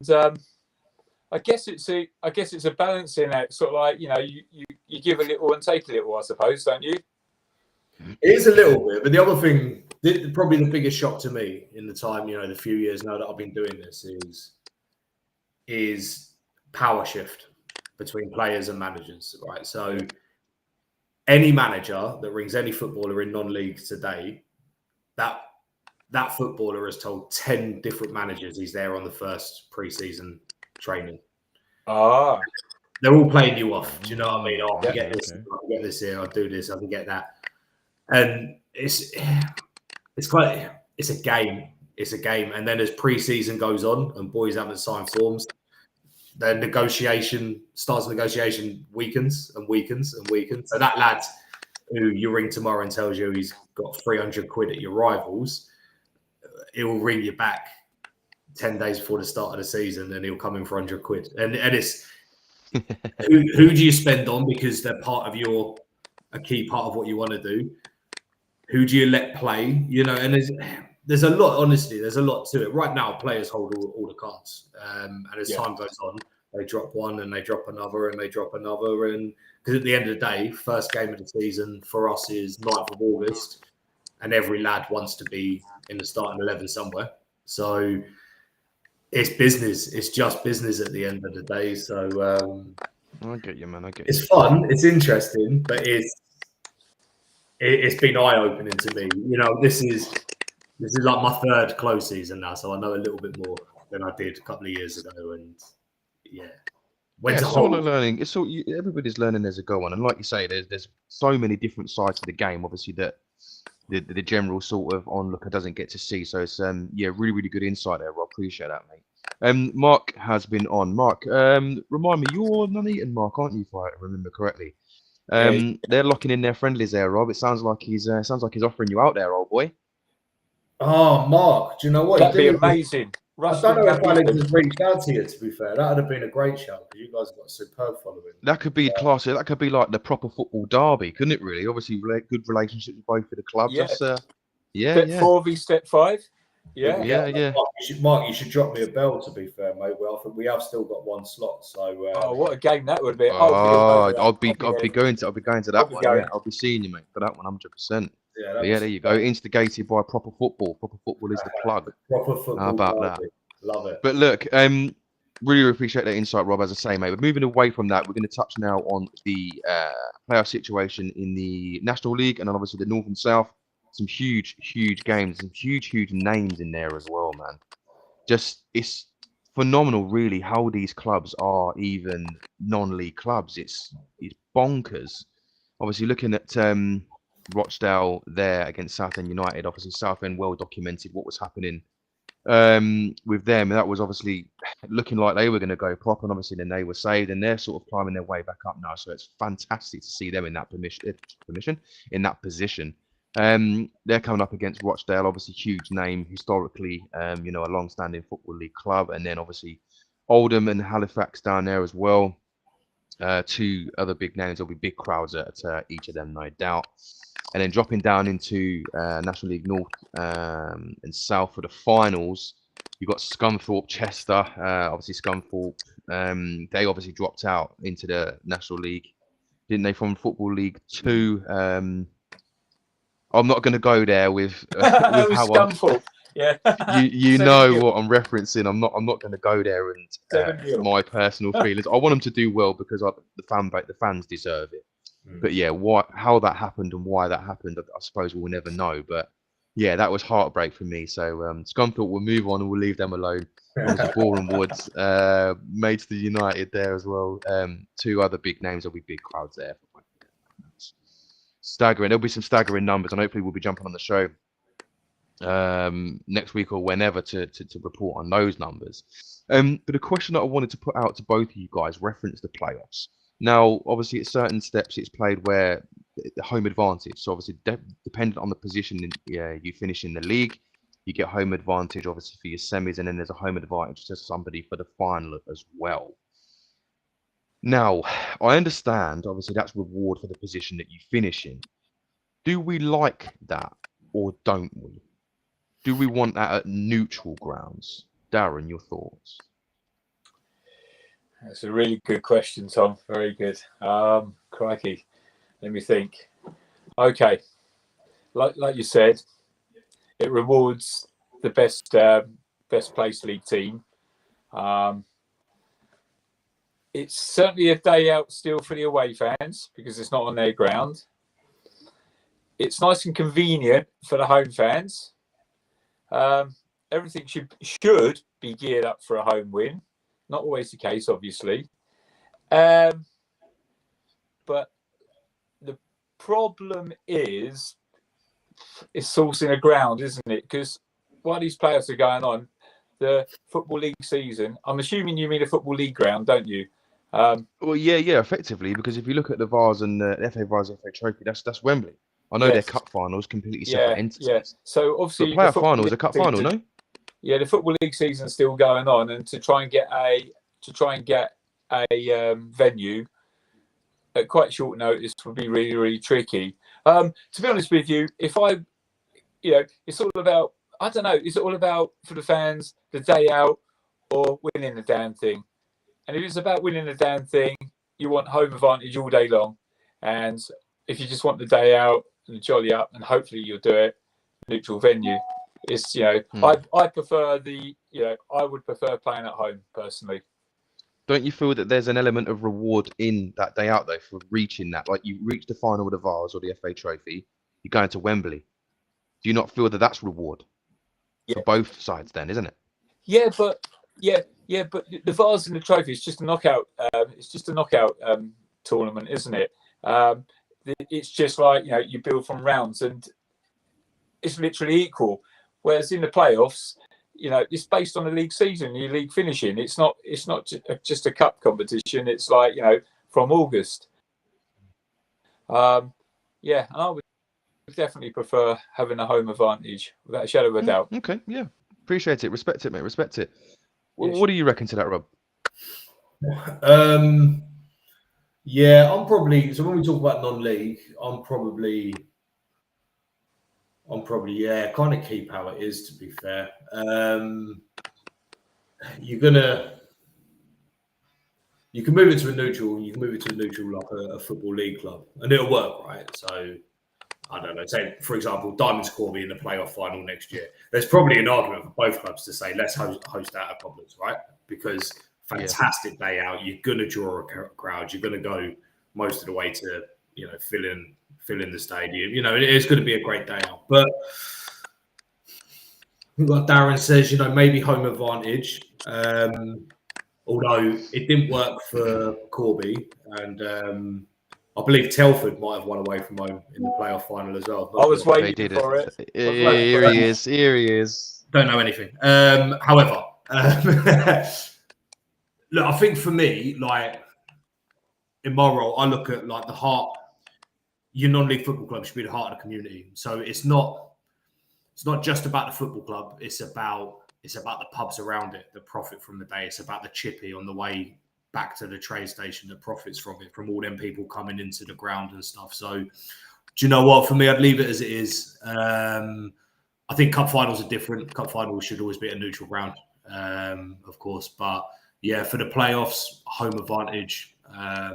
I guess it's a balancing act, sort of like, you know, you give a little and take a little, I suppose, don't you? It is a little bit, but the other thing, probably the biggest shock to me in the time, you know, the few years now that I've been doing this is power shift between players and managers, right? So any manager that rings any footballer in non-league today, that footballer has told 10 different managers he's there on the first pre-season training. They're all playing you off. Do you know what I mean? I can get this, I can get this here, I'll do this, I can get that. And it's a game. It's a game. And then as pre-season goes on and boys haven't signed forms, the negotiation weakens and weakens and weakens. So that lad who you ring tomorrow and tells you he's got 300 quid at your rivals, he will ring you back 10 days before the start of the season and he'll come in for 100 quid. And it's who do you spend on because they're part of a key part of what you want to do? Who do you let play? You know, and there's a lot, honestly, there's a lot to it. Right now, players hold all the cards. And as time goes on, they drop one and they drop another and they drop another. And because at the end of the day, first game of the season for us is 9th of August. And every lad wants to be in the starting 11 somewhere. So it's business. It's just business at the end of the day. So I get you, man. I get you. It's fun. It's interesting, but it's been eye-opening to me. You know, this is like my 3rd close season now, so I know a little bit more than I did a couple of years ago. And it's all learning. It's all everybody's learning as they go on, and like you say, there's so many different sides to the game. Obviously, that the general sort of onlooker doesn't get to see. So it's really, really good insight there, Rob. Appreciate that, mate. Mark has been on. Mark, remind me, you're Nuneaton, Mark, aren't you? If I remember correctly. They're locking in their friendlies there, Rob. It sounds like he's offering you out there, old boy. Oh, Mark, do you know what? That'd be amazing. I don't know if Alex has reached out to you, to be fair. That would have been a great show because you guys have got a superb following. That could be classy. That could be like the proper football derby, couldn't it, really? Obviously, good relationships with both of the clubs. Yeah. Step 4 v step 5. Yeah. Mark, you should drop me a bell, to be fair, mate. Well, I think we have still got one slot. So what a game that would be. I'll be going to that one. Yeah, I'll be seeing you, mate, for that one, 100%. Yeah, there you go. Instigated by proper football. Proper football is the plug. Proper football. How about that? Love it. But look, really appreciate that insight, Rob. As I say, mate, we're moving away from that. We're going to touch now on the playoff situation in the National League and then obviously the North and South. Some huge games, some huge names in there as well, man. Just it's phenomenal, really, how these clubs are even non-league clubs. It's bonkers. Obviously, looking at Rochdale there against Southend United. Obviously, Southend well documented what was happening with them. And that was obviously looking like they were going to go prop, and obviously then they were saved, and they're sort of climbing their way back up now. So it's fantastic to see them in that position. They're coming up against Rochdale, obviously huge name historically, a long-standing football league club, and then obviously Oldham and Halifax down there as well. 2 other big names. There'll be big crowds at each of them, no doubt. And then dropping down into National League North and South for the finals. You've got Scunthorpe, Chester. Obviously, Scunthorpe. They obviously dropped out into the National League, didn't they, from Football League 2? I'm not going to go there with It was how Scunthorpe. Yeah. you 7-0. know what I'm referencing. I'm not going to go there and 7-0. my personal feelings. I want them to do well because the fans deserve it. But yeah, how that happened and why that happened, I suppose we'll never know. But yeah, that was heartbreak for me. So Scunthorpe, we'll move on and we'll leave them alone. Obviously, Boreham Woods, Maidstone United there as well. Two other big names. There'll be big crowds there. Staggering. There'll be some staggering numbers, and hopefully we'll be jumping on the show next week or whenever to report on those numbers. But the question that I wanted to put out to both of you guys reference the playoffs. Now, obviously, at certain steps, it's played where the home advantage. So obviously, dependent on the position you finish in the league, you get home advantage, obviously, for your semis, and then there's a home advantage to somebody for the final as well. Now, I understand, obviously, that's reward for the position that you finish in. Do we like that or don't we? Do we want that at neutral grounds? Darren, your thoughts? That's a really good question, Tom. Very good. Crikey. Let me think. Okay. Like you said, it rewards the best placed league team. It's certainly a day out still for the away fans because it's not on their ground. It's nice and convenient for the home fans. Everything should be geared up for a home win. Not always the case, obviously. But the problem is sourcing a ground, isn't it? Because while these playoffs are going on, the Football League season, I'm assuming you mean a Football League ground, don't you? Well, yeah, effectively, because if you look at the Vase and the FA Vase, FA Trophy, that's Wembley. I know Yes. they're cup finals, completely separate entities. Yeah. So obviously, But playoff final is a cup final, no? Yeah, the Football League season's still going on, and to try and get a venue at quite short notice would be really, really tricky. To be honest with you, it's all about, I don't know, is it all about for the fans the day out or winning the damn thing? And if it's about winning the damn thing, you want home advantage all day long. And if you just want the day out and jolly up, and hopefully you'll do it, neutral venue. It's I prefer I would prefer playing at home personally. Don't you feel that there's an element of reward in that day out though for reaching that? Like you reach the final with the Vase or the FA Trophy, you're going to Wembley. Do you not feel that that's reward for both sides then, isn't it? Yeah, but the Vase and the Trophy is just a knockout. It's just a knockout tournament, isn't it? It's just like you build from rounds, and it's literally equal. Whereas in the playoffs, it's based on the league season, your league finishing. It's not just a cup competition. It's like from August. And I would definitely prefer having a home advantage without a shadow of a doubt. Okay, yeah, appreciate it, respect it, mate, respect it. What do you reckon to that, Rob? Yeah, I'm probably. So when we talk about non-league, I'm probably kind of keep how it is. To be fair, you can move it to a neutral. You can move it to a neutral like a football league club, and it'll work, right? So I don't know. Say for example, Diamonds Corby in the playoff final next year. There's probably an argument for both clubs to say let's host out of Cobblers, right? Because fantastic day out. You're gonna draw a crowd. You're gonna go most of the way to fill in the stadium. It's going to be a great day out. But like Darren says, maybe home advantage. Although it didn't work for Corby, and I believe Telford might have won away from home in the playoff final as well. I was waiting for it. Here he is. Don't know anything. However, look, I think for me, like in my role, I look at like the heart. Your non-league football club should be the heart of the community. So it's not just about the football club. It's about the pubs around it that profit from the day. It's about the chippy on the way back to the train station that profits from it, from all them people coming into the ground and stuff. So do you know what? For me, I'd leave it as it is. I think cup finals are different. Cup finals should always be a neutral ground, of course. But yeah, for the playoffs, home advantage. I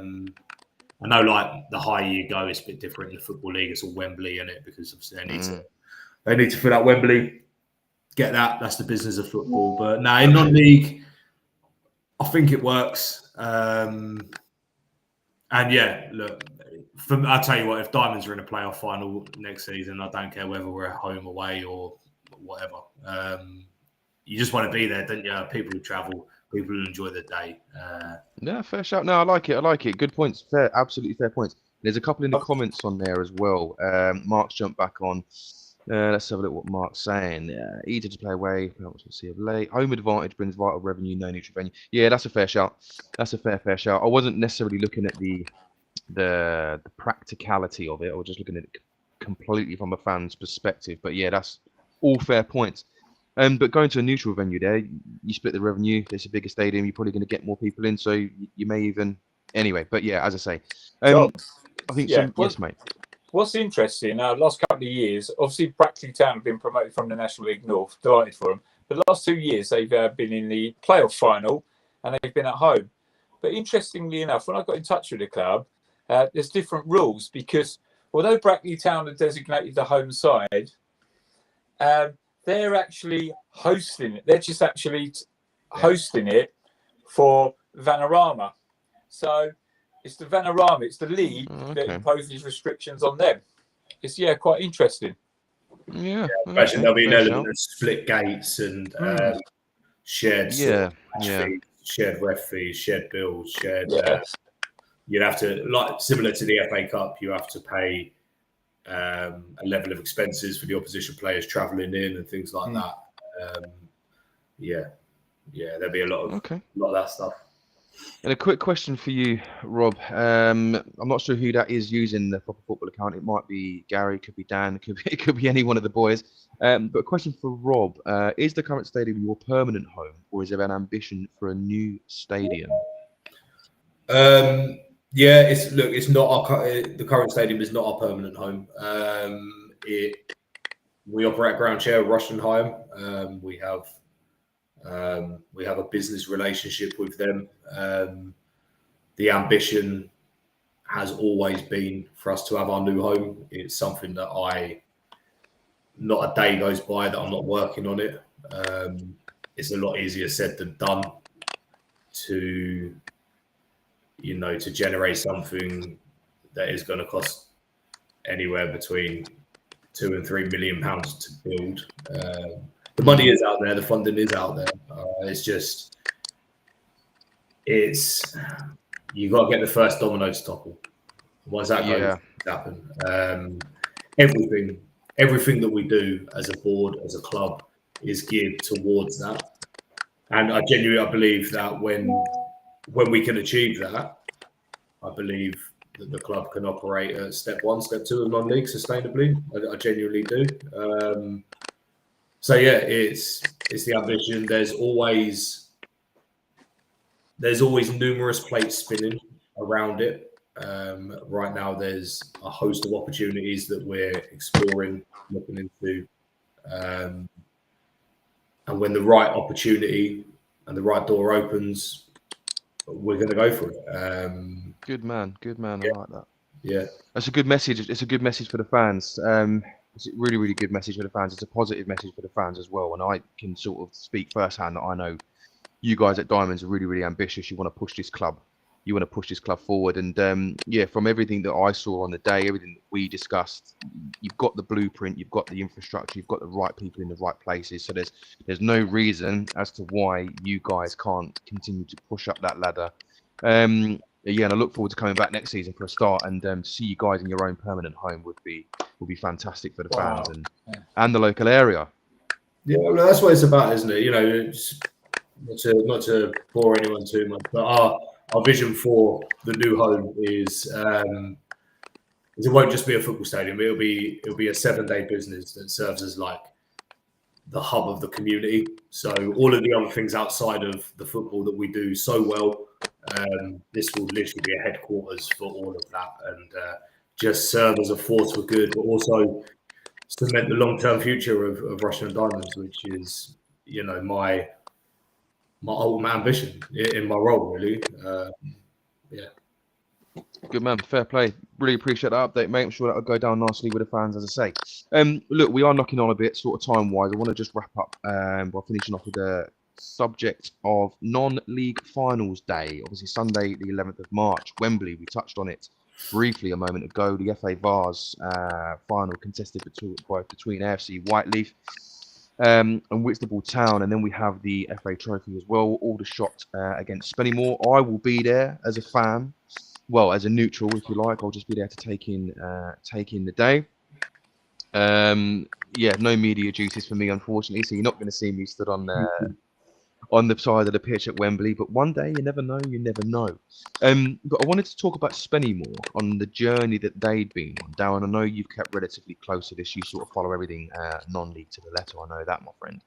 know, like the higher you go, it's a bit different in the Football League. It's all Wembley in it because obviously they need to fill out Wembley. Get that. That's the business of football. But now in non-league, I think it works. And yeah, look, I'll tell you what, if Diamonds are in a playoff final next season, I don't care whether we're at home, away, or whatever. You just want to be there, don't you? People who travel, people who enjoy the day. Yeah, fair shout. No, I like it. Good points. Fair, absolutely fair points. There's a couple in the comments on there as well. Mark's jumped back on. Let's have a look what Mark's saying. Easier to play away. We'll see of late. Home advantage brings vital revenue, no neutral venue. Yeah, that's a fair shout. That's a fair shout. I wasn't necessarily looking at the practicality of it. I was just looking at it completely from a fan's perspective. But yeah, that's all fair points. But going to a neutral venue there, you split the revenue. There's a bigger stadium. You're probably going to get more people in. So you may even... Anyway, but yeah, as I say. I think yes, mate. What's interesting, last couple of years, obviously Brackley Town have been promoted from the National League North, delighted for them. But the last 2 years, they've been in the playoff final and they've been at home. But interestingly enough, when I got in touch with the club, there's different rules because although Brackley Town have designated the home side, they're actually hosting it. They're just actually hosting it for Vanarama. So it's the Vanarama, it's the league that imposes restrictions on them. It's quite interesting. Yeah, imagine there'll be an element of split gates and shared fees, shared ref fees, shared bills, shared. You'd have to, like similar to the FA Cup, you have to pay a level of expenses for the opposition players travelling in and things like that. There'll be a lot of that stuff. And a quick question for you, Rob. I'm not sure who that is using the Proper Football account. It might be Gary, it could be Dan, it could be any one of the boys. But a question for Rob: is the current stadium your permanent home, or is there an ambition for a new stadium? It's not the current stadium is not our permanent home. We operate ground share with Rushdenheim. We have a business relationship with them. The ambition has always been for us to have our new home. It's something that not a day goes by that I'm not working on it. It's a lot easier said than done to generate something that is going to cost anywhere between £2 and £3 million to build. The money is out there, the funding is out there. You got to get the first domino to topple. Once that goes, happen. Everything that we do as a board, as a club, is geared towards that. And I genuinely believe that when we can achieve that, I believe that the club can operate at step 1, step 2 of non-league sustainably. I genuinely do. It's the ambition. There's always numerous plates spinning around it. Right now, there's a host of opportunities that we're exploring, looking into. And when the right opportunity and the right door opens, we're going to go for it. Good man. I like that. Yeah, that's a good message. It's a good message for the fans. It's a really, really good message for the fans. It's a positive message for the fans as well. And I can sort of speak firsthand that I know you guys at Diamonds are really, really ambitious. You want to push this club. You want to push this club forward. And from everything that I saw on the day, everything that we discussed, you've got the blueprint, you've got the infrastructure, you've got the right people in the right places. So there's no reason as to why you guys can't continue to push up that ladder. And I look forward to coming back next season for a start, and to see you guys in your own permanent home would be fantastic for the fans and the local area. Yeah, well, that's what it's about, isn't it? It's not to bore anyone too much, but our vision for the new home is it won't just be a football stadium. It'll be a 7-day business that serves as like the hub of the community. So all of the other things outside of the football that we do so well, this will literally be a headquarters for all of that, and just serve as a force for good, but also cement the long-term future of Russian and Diamonds, which is, you know, my ultimate ambition in my role, really. Yeah. Good man, fair play. Really appreciate that update, mate. I'm sure that'll go down nicely with the fans, as I say. Look, we are knocking on a bit, sort of time-wise. I want to just wrap up by finishing off with the subject of non-league finals day. Obviously, Sunday, the 11th of March, Wembley. We touched on it briefly a moment ago. The FA Vars final contested between AFC Whiteleaf and Whitstable Town, and then we have the FA Trophy as well. Aldershot against Spennymoor. I will be there as a fan. Well, as a neutral, if you like. I'll just be there to take in the day. Yeah, no media duties for me, unfortunately. So you're not going to see me stood on the side of the pitch at Wembley. But one day, you never know. You never know. But I wanted to talk about Spennymoor on the journey that they'd been on. Darren, I know you've kept relatively close to this. You sort of follow everything non-league to the letter. I know that, my friend.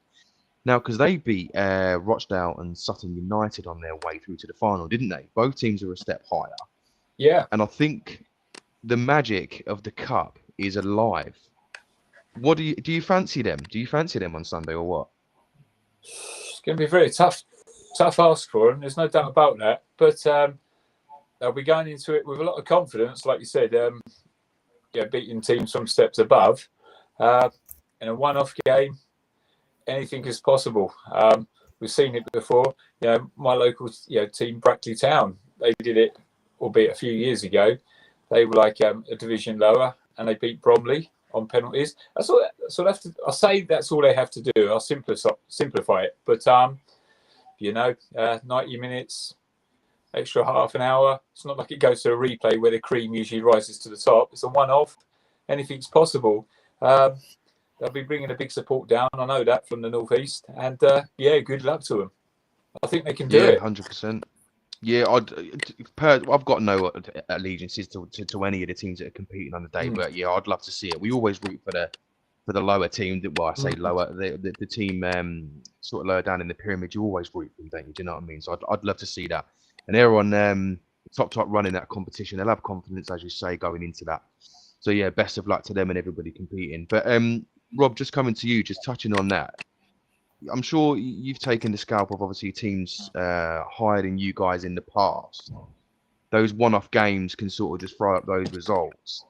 Now, because they beat Rochdale and Sutton United on their way through to the final, didn't they? Both teams are a step higher. Yeah. And I think the magic of the cup is alive. What do you fancy them? Do you fancy them on Sunday or what? It's going to be a very tough ask for them. There's no doubt about that. But they'll be going into it with a lot of confidence, like you said. Beating teams from steps above. In a one-off game, anything is possible. We've seen it before. You know, my local team, Brackley Town, they did it, albeit a few years ago. They were like a division lower, and they beat Bromley on penalties. That's all. I'll say that's all they have to do. I'll simplify it. But 90 minutes, extra half an hour. It's not like it goes to a replay where the cream usually rises to the top. It's a one-off. Anything's possible. They'll be bringing a big support down. I know that from the northeast. And good luck to them. I think they can do it. 100%. Yeah, I've got no allegiances to any of the teams that are competing on the day, but yeah, I'd love to see it. We always root for the lower team. Well, I say lower, the team sort of lower down in the pyramid. You always root for them, don't you? Do you know what I mean? So I'd love to see that. And they're on top run in that competition. They'll have confidence, as you say, going into that. So yeah, best of luck to them and everybody competing. But Rob, just coming to you, just touching on that. I'm sure you've taken the scalp of obviously teams higher than you guys in the past. Those one-off games can sort of just throw up those results.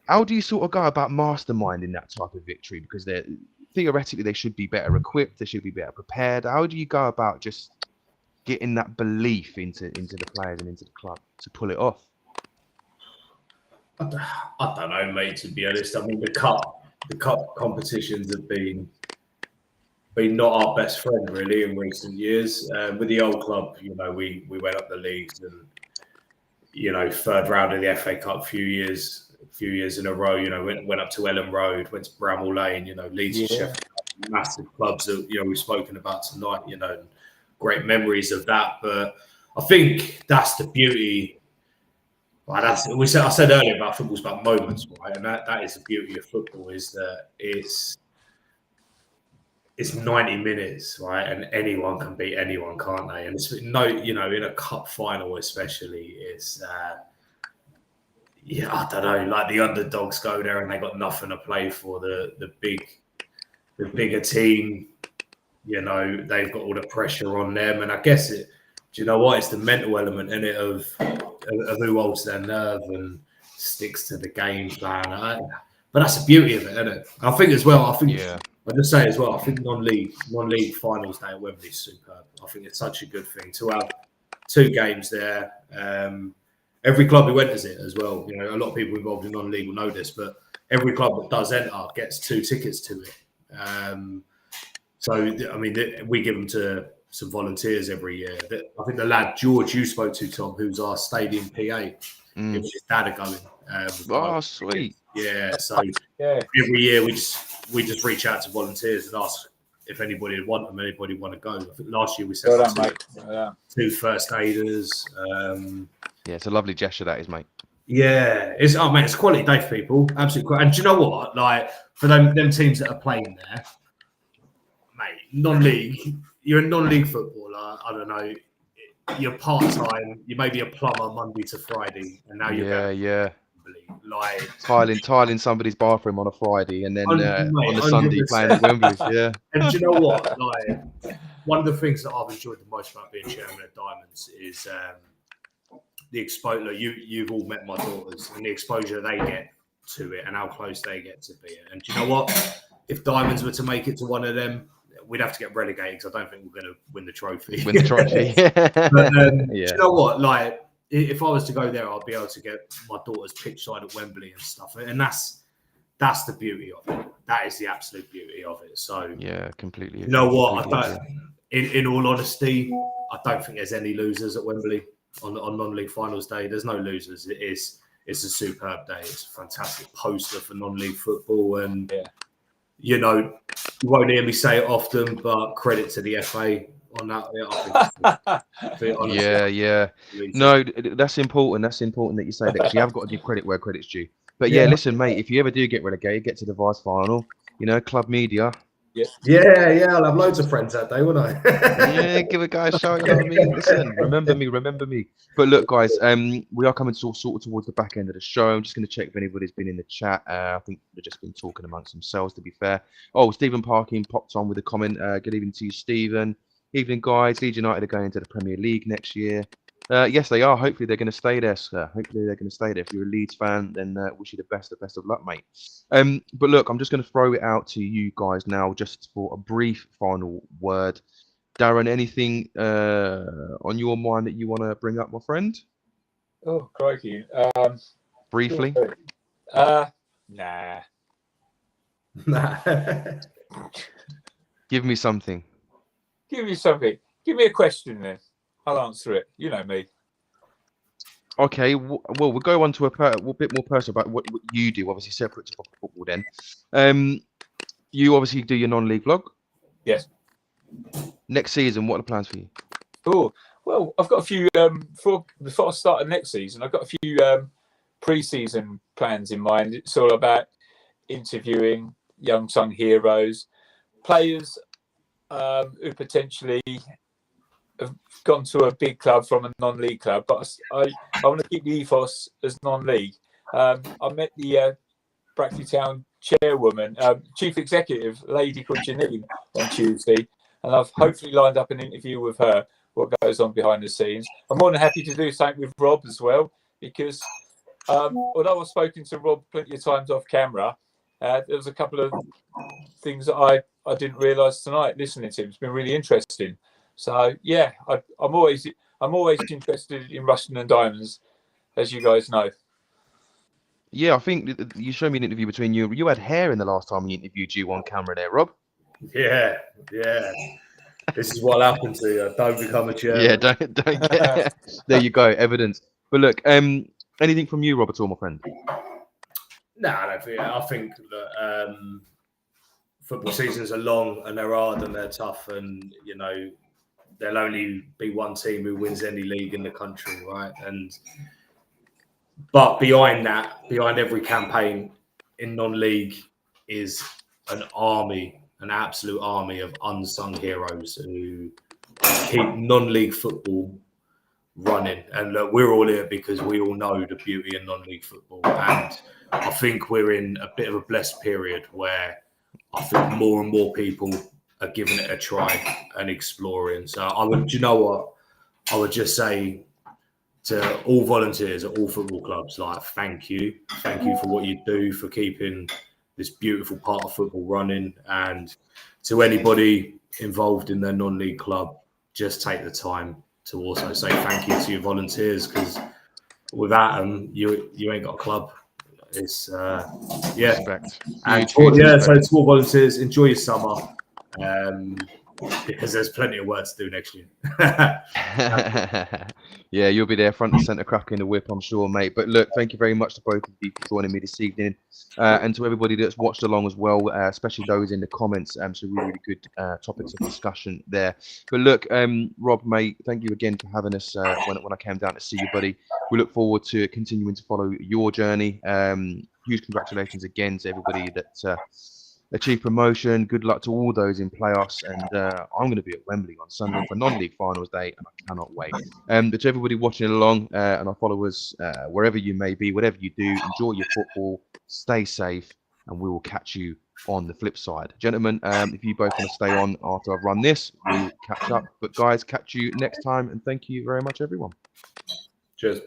How do you sort of go about masterminding that type of victory? Because theoretically they should be better equipped, they should be better prepared. How do you go about just getting that belief into the players and into the club to pull it off? I don't know, mate. To be honest, I mean the cup competitions have been not our best friend really in recent years. With the old club, we went up the leagues and third round of the FA Cup a few years in a row. Went up to Ellen Road, went to Bramall Lane. Leeds and Sheffield, massive clubs that we've spoken about tonight. Great memories of that. But I think that's the beauty. I said earlier about football's about moments, right? And that is the beauty of football, is that it's 90 minutes, right? And anyone can beat anyone, can't they? And it's in a cup final especially, it's I don't know, like the underdogs go there and they got nothing to play for. The bigger team, they've got all the pressure on them. And I guess do you know what? It's the mental element in it of who holds their nerve and sticks to the game plan. But that's the beauty of it, isn't it? I think as well, I'll just say as well, I think non-league finals day at Wembley is superb. I think it's such a good thing to have 2 games there. Every club who enters it as well, a lot of people involved in non-league will know this, but every club that does enter gets 2 tickets to it. So, I mean, we give them to some volunteers every year. I think the lad George you spoke to, Tom, who's our stadium PA, gives his dad a going. Sweet. Yeah, so every year we just reach out to volunteers and ask if anybody would want them, anybody want to go. I think last year we sent 2 first aiders. It's a lovely gesture that is, mate. Yeah, it's quality day for people, absolutely quality. And do you know what? Like for them teams that are playing there, mate, non-league, you're a non-league footballer. I don't know. You're part-time. You may be a plumber Monday to Friday, and now you're Like tiling somebody's bathroom on a Friday, and then on mate, the Sunday 100%. playing at Wembley. Yeah. And do you know what? Like, one of the things that I've enjoyed the most about being chairman at Diamonds is the exposure. You've all met my daughters, and the exposure they get to it, and how close they get to be it. And do you know what? If Diamonds were to make it to one of them, we'd have to get relegated because I don't think we're going to win the trophy. Win the trophy. But Yeah. do you know what? Like, if I was to go there, I'd be able to get my daughter's pitch side at Wembley and stuff. And that's the beauty of it. That is the absolute beauty of it. So Yeah, completely. you know what? Completely I don't. In all honesty, I don't think there's any losers at Wembley on non-league finals day. There's no losers. It's a superb day. It's a fantastic poster for non-league football, and you know, you won't hear me say it often, but credit to the FA on that. Yeah. No, that's important. That's important that you say that, because you have got to give credit where credit's due. But yeah, listen, mate, if you ever do get relegated, get to the Vice final, you know, club media. Yeah, I'll have loads of friends that day, won't I? Yeah, give a guy a shout, you know what I mean? Listen, remember me. But look, guys, we are coming sort of towards the back end of the show. I'm just going to check if anybody's been in the chat. I think they've just been talking amongst themselves, to be fair. Oh, Stephen Parkin popped on with a comment. Good evening to you, Stephen. Evening, guys. Leeds United are going into the Premier League next year. Yes, they are. Hopefully, they're going to stay there, sir. Hopefully, they're going to stay there. If you're a Leeds fan, then wish you the best of luck, mate. But look, I'm just going to throw it out to you guys now, just for a brief final word. Darren, anything on your mind that you want to bring up, my friend? Oh, crikey. Briefly? Nah. Give me something. Give me something. Give me a question then. I'll answer it. You know me. Okay, well, we'll go on to a bit more personal about what you do, obviously separate to football then. You obviously do your non-league vlog? Yes. Next season, what are the plans for you? Oh, well, I've got a few, before I start next season, I've got a few pre-season plans in mind. It's all about interviewing young heroes, players who potentially have gone to a big club from a non-league club, but I want to keep the ethos as non-league. I met the Brackley Town chairwoman, chief executive, a lady called Janine, on Tuesday, and I've hopefully lined up an interview with her, what goes on behind the scenes. I'm more than happy to do something with Rob as well, because although I've spoken to Rob plenty of times off camera, there was a couple of things that I didn't realise tonight listening to him. It's been really interesting. So yeah, I'm always interested in Rushden and Diamonds, as you guys know. Yeah, I think you showed me an interview between you. You had hair in the last time we interviewed you on camera there, Rob. Yeah. This is what happened to you. Don't become a chairman. Yeah, don't get. There you go, evidence. But look, anything from you, Rob, at all, my friend? No, I don't think. I think that football seasons are long and they're hard and they're tough, and you know there'll only be one team who wins any league in the country, right? But behind that, behind every campaign in non-league is an army, an absolute army of unsung heroes who keep non-league football running. And look, we're all here because we all know the beauty of non-league football. And I think we're in a bit of a blessed period where I think more and more people are giving it a try and exploring. So you know what? I would just say to all volunteers at all football clubs, like, thank you for what you do, for keeping this beautiful part of football running. And to anybody involved in their non-league club, just take the time to also say thank you to your volunteers, because without them, you ain't got a club. It's Respect. and so to all volunteers, enjoy your summer, because there's plenty of work to do next year. Yeah, you'll be there front and centre cracking the whip, I'm sure, mate. But look, thank you very much to both of you for joining me this evening, and to everybody that's watched along as well, especially those in the comments. Some really good topics of discussion there. But look, Rob, mate, thank you again for having us when I came down to see you, buddy. We look forward to continuing to follow your journey. Huge congratulations again to everybody that achieve promotion. Good luck to all those in playoffs. And I'm going to be at Wembley on Sunday for non-league finals day, and I cannot wait. But to everybody watching along and our followers, wherever you may be, whatever you do, enjoy your football, stay safe, and we will catch you on the flip side. Gentlemen, if you both want to stay on after I've run this, we'll catch up. But guys, catch you next time, and thank you very much, everyone. Cheers.